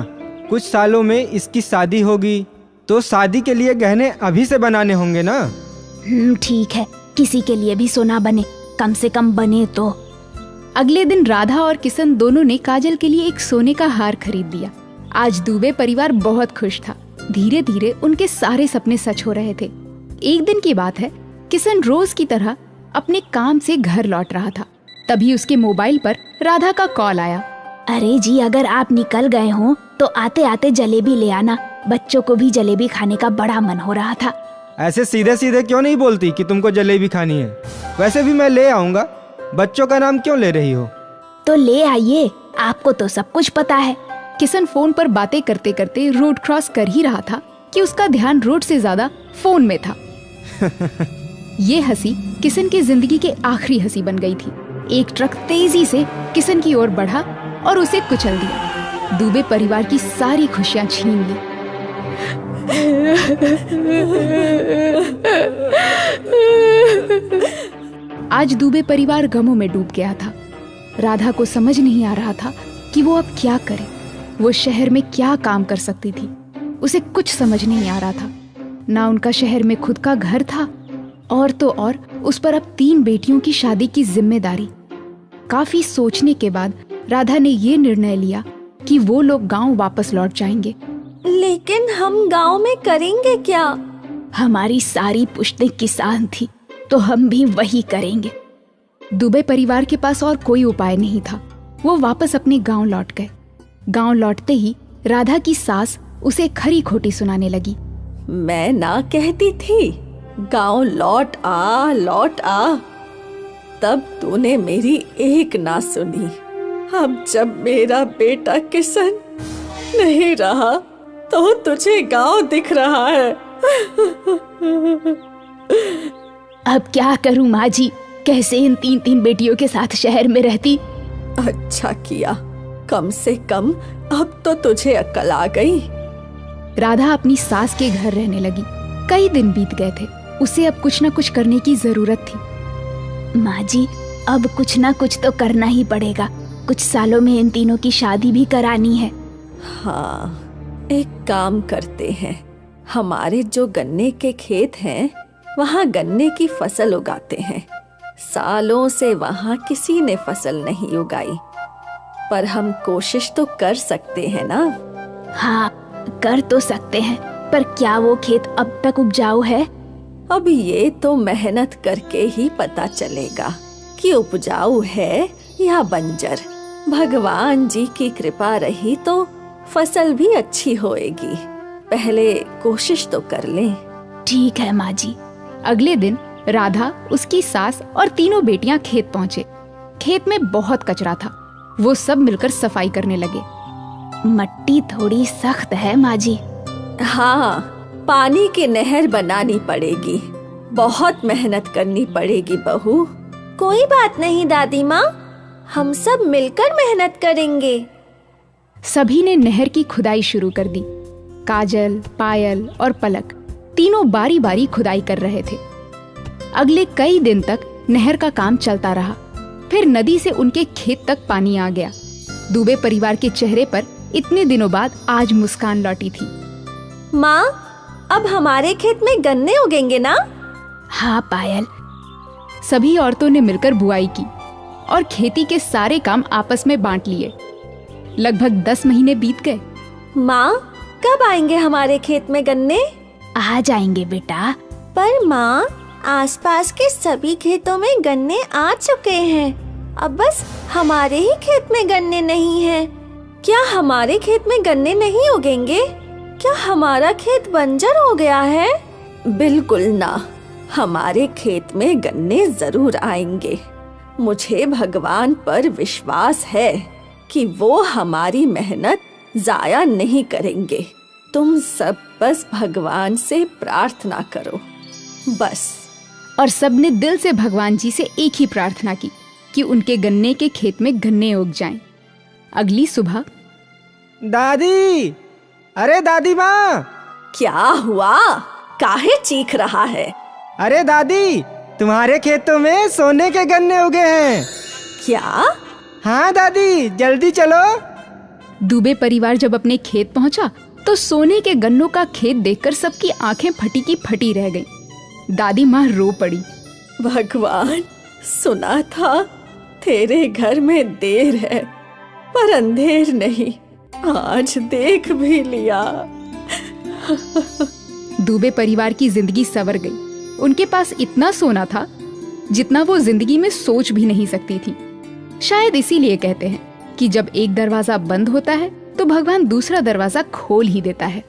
कुछ सालों में इसकी शादी होगी, तो शादी के लिए गहने अभी से बनाने होंगे ना। ठीक है, किसी के लिए भी सोना बने, कम से कम बने तो। अगले दिन राधा और किशन दोनों ने काजल के लिए एक सोने का हार खरीद दिया। आज दुबे परिवार बहुत खुश था। धीरे धीरे उनके सारे सपने सच हो रहे थे। एक दिन की बात है, किशन रोज की तरह अपने काम से घर लौट रहा था। तभी उसके मोबाइल पर राधा का कॉल आया। अरे जी, अगर आप निकल गए हो तो आते आते जलेबी ले आना। बच्चों को भी जलेबी खाने का बड़ा मन हो रहा था। ऐसे सीधे सीधे क्यों नहीं बोलती कि तुमको जलेबी खानी है? वैसे भी मैं ले आऊंगा। बच्चों का नाम क्यों ले रही हो? तो ले आइए, आपको तो सब कुछ पता है। किशन फोन पर बातें करते करते रोड क्रॉस कर ही रहा था कि उसका ध्यान रोड से ज्यादा फोन में था। ये हंसी किशन की जिंदगी के आखिरी हंसी बन गई थी। एक ट्रक तेजी से किशन की ओर बढ़ा और उसे कुचल दिया। दुबे परिवार की सारी खुशियां छीन ली। आज दुबे परिवार गमों में डूब गया था। राधा को समझ नहीं आ रहा था कि वो अब क्या करे। वो शहर में क्या काम कर सकती थी, उसे कुछ समझ नहीं आ रहा था। ना उनका शहर में खुद का घर था, और तो और उस पर अब 3 बेटियों की शादी की जिम्मेदारी। काफी सोचने के बाद राधा ने ये निर्णय लिया कि वो लोग गांव वापस लौट जाएंगे। लेकिन हम गांव में करेंगे क्या? हमारी सारी पुश्तें किसान थी, तो हम भी वही करेंगे। दुबे परिवार के पास और कोई उपाय नहीं था। वो वापस अपने गांव लौट गए। गांव लौटते ही राधा की सास उसे खरी खोटी सुनाने लगी। मैं ना कहती थी गांव लौट आ, तब तूने मेरी एक ना सुनी। अब जब मेरा बेटा किशन नहीं रहा तो तुझे गांव दिख रहा है। अब क्या करूं माँ जी, कैसे इन 3 बेटियों के साथ शहर में रहती। अच्छा किया, कम से कम अब तो तुझे अक्ल आ गई। राधा अपनी सास के घर रहने लगी। कई दिन बीत गए थे। उसे अब कुछ न कुछ करने की जरूरत थी। माँ जी, अब कुछ ना कुछ तो करना ही पड़ेगा। कुछ सालों में इन तीनों की शादी भी करानी है। हाँ, एक काम करते हैं, हमारे जो गन्ने के खेत हैं वहाँ गन्ने की फसल उगाते हैं। सालों से वहाँ किसी ने फसल नहीं उगाई, पर हम कोशिश तो कर सकते हैं ना। हाँ, कर तो सकते हैं, पर क्या वो खेत अब तक उपजाऊ है? अब ये तो मेहनत करके ही पता चलेगा कि उपजाऊ है या बंजर। भगवान जी की कृपा रही तो फसल भी अच्छी होएगी। पहले कोशिश तो कर लें। ठीक है माँ जी। अगले दिन राधा, उसकी सास और 3 बेटियां खेत पहुँचे। खेत में बहुत कचरा था। वो सब मिलकर सफाई करने लगे। मट्टी थोड़ी सख्त है माँ जी। हाँ, पानी की नहर बनानी पड़ेगी। बहुत मेहनत करनी पड़ेगी बहू। कोई बात नहीं दादी माँ, हम सब मिलकर मेहनत करेंगे। सभी ने नहर की खुदाई शुरू कर दी। काजल, पायल और पलक तीनों बारी बारी खुदाई कर रहे थे। अगले कई दिन तक नहर का काम चलता रहा। फिर नदी से उनके खेत तक पानी आ गया। दुबे परिवार के चेहरे पर इतने दिनों बाद आज मुस्कान लौटी थी। माँ, अब हमारे खेत में गन्ने उगेंगे ना? हाँ पायल। सभी औरतों ने मिलकर बुआई की और खेती के सारे काम आपस में बांट लिए। लगभग 10 महीने बीत गए। माँ, कब आएंगे हमारे खेत में गन्ने? आ जाएंगे बेटा। पर माँ, आसपास के सभी खेतों में गन्ने आ चुके हैं। अब बस हमारे ही खेत में गन्ने नहीं हैं। क्या हमारे खेत में गन्ने नहीं उगेंगे? क्या हमारा खेत बंजर हो गया है? बिल्कुल ना, हमारे खेत में गन्ने जरूर आएंगे। मुझे भगवान पर विश्वास है कि वो हमारी मेहनत जाया नहीं करेंगे। तुम सब बस भगवान से प्रार्थना करो, बस। और सबने दिल से भगवान जी से एक ही प्रार्थना की कि उनके गन्ने के खेत में गन्ने उग जाएं। अगली सुबह, दादी, अरे दादी माँ। क्या हुआ? काहे चीख रहा है? अरे दादी, तुम्हारे खेतों में सोने के गन्ने उगे हैं। क्या? हाँ दादी, जल्दी चलो। दुबे परिवार जब अपने खेत पहुंचा तो सोने के गन्नों का खेत देखकर सबकी आंखें फटी की फटी रह गईं। दादी माँ रो पड़ी। भगवान, सुना था तेरे घर में देर है, पर अंधेर नहीं। आज देख भी लिया। दुबे परिवार की जिंदगी संवर गई। उनके पास इतना सोना था जितना वो जिंदगी में सोच भी नहीं सकती थी। शायद इसीलिए कहते हैं कि जब एक दरवाजा बंद होता है तो भगवान दूसरा दरवाजा खोल ही देता है।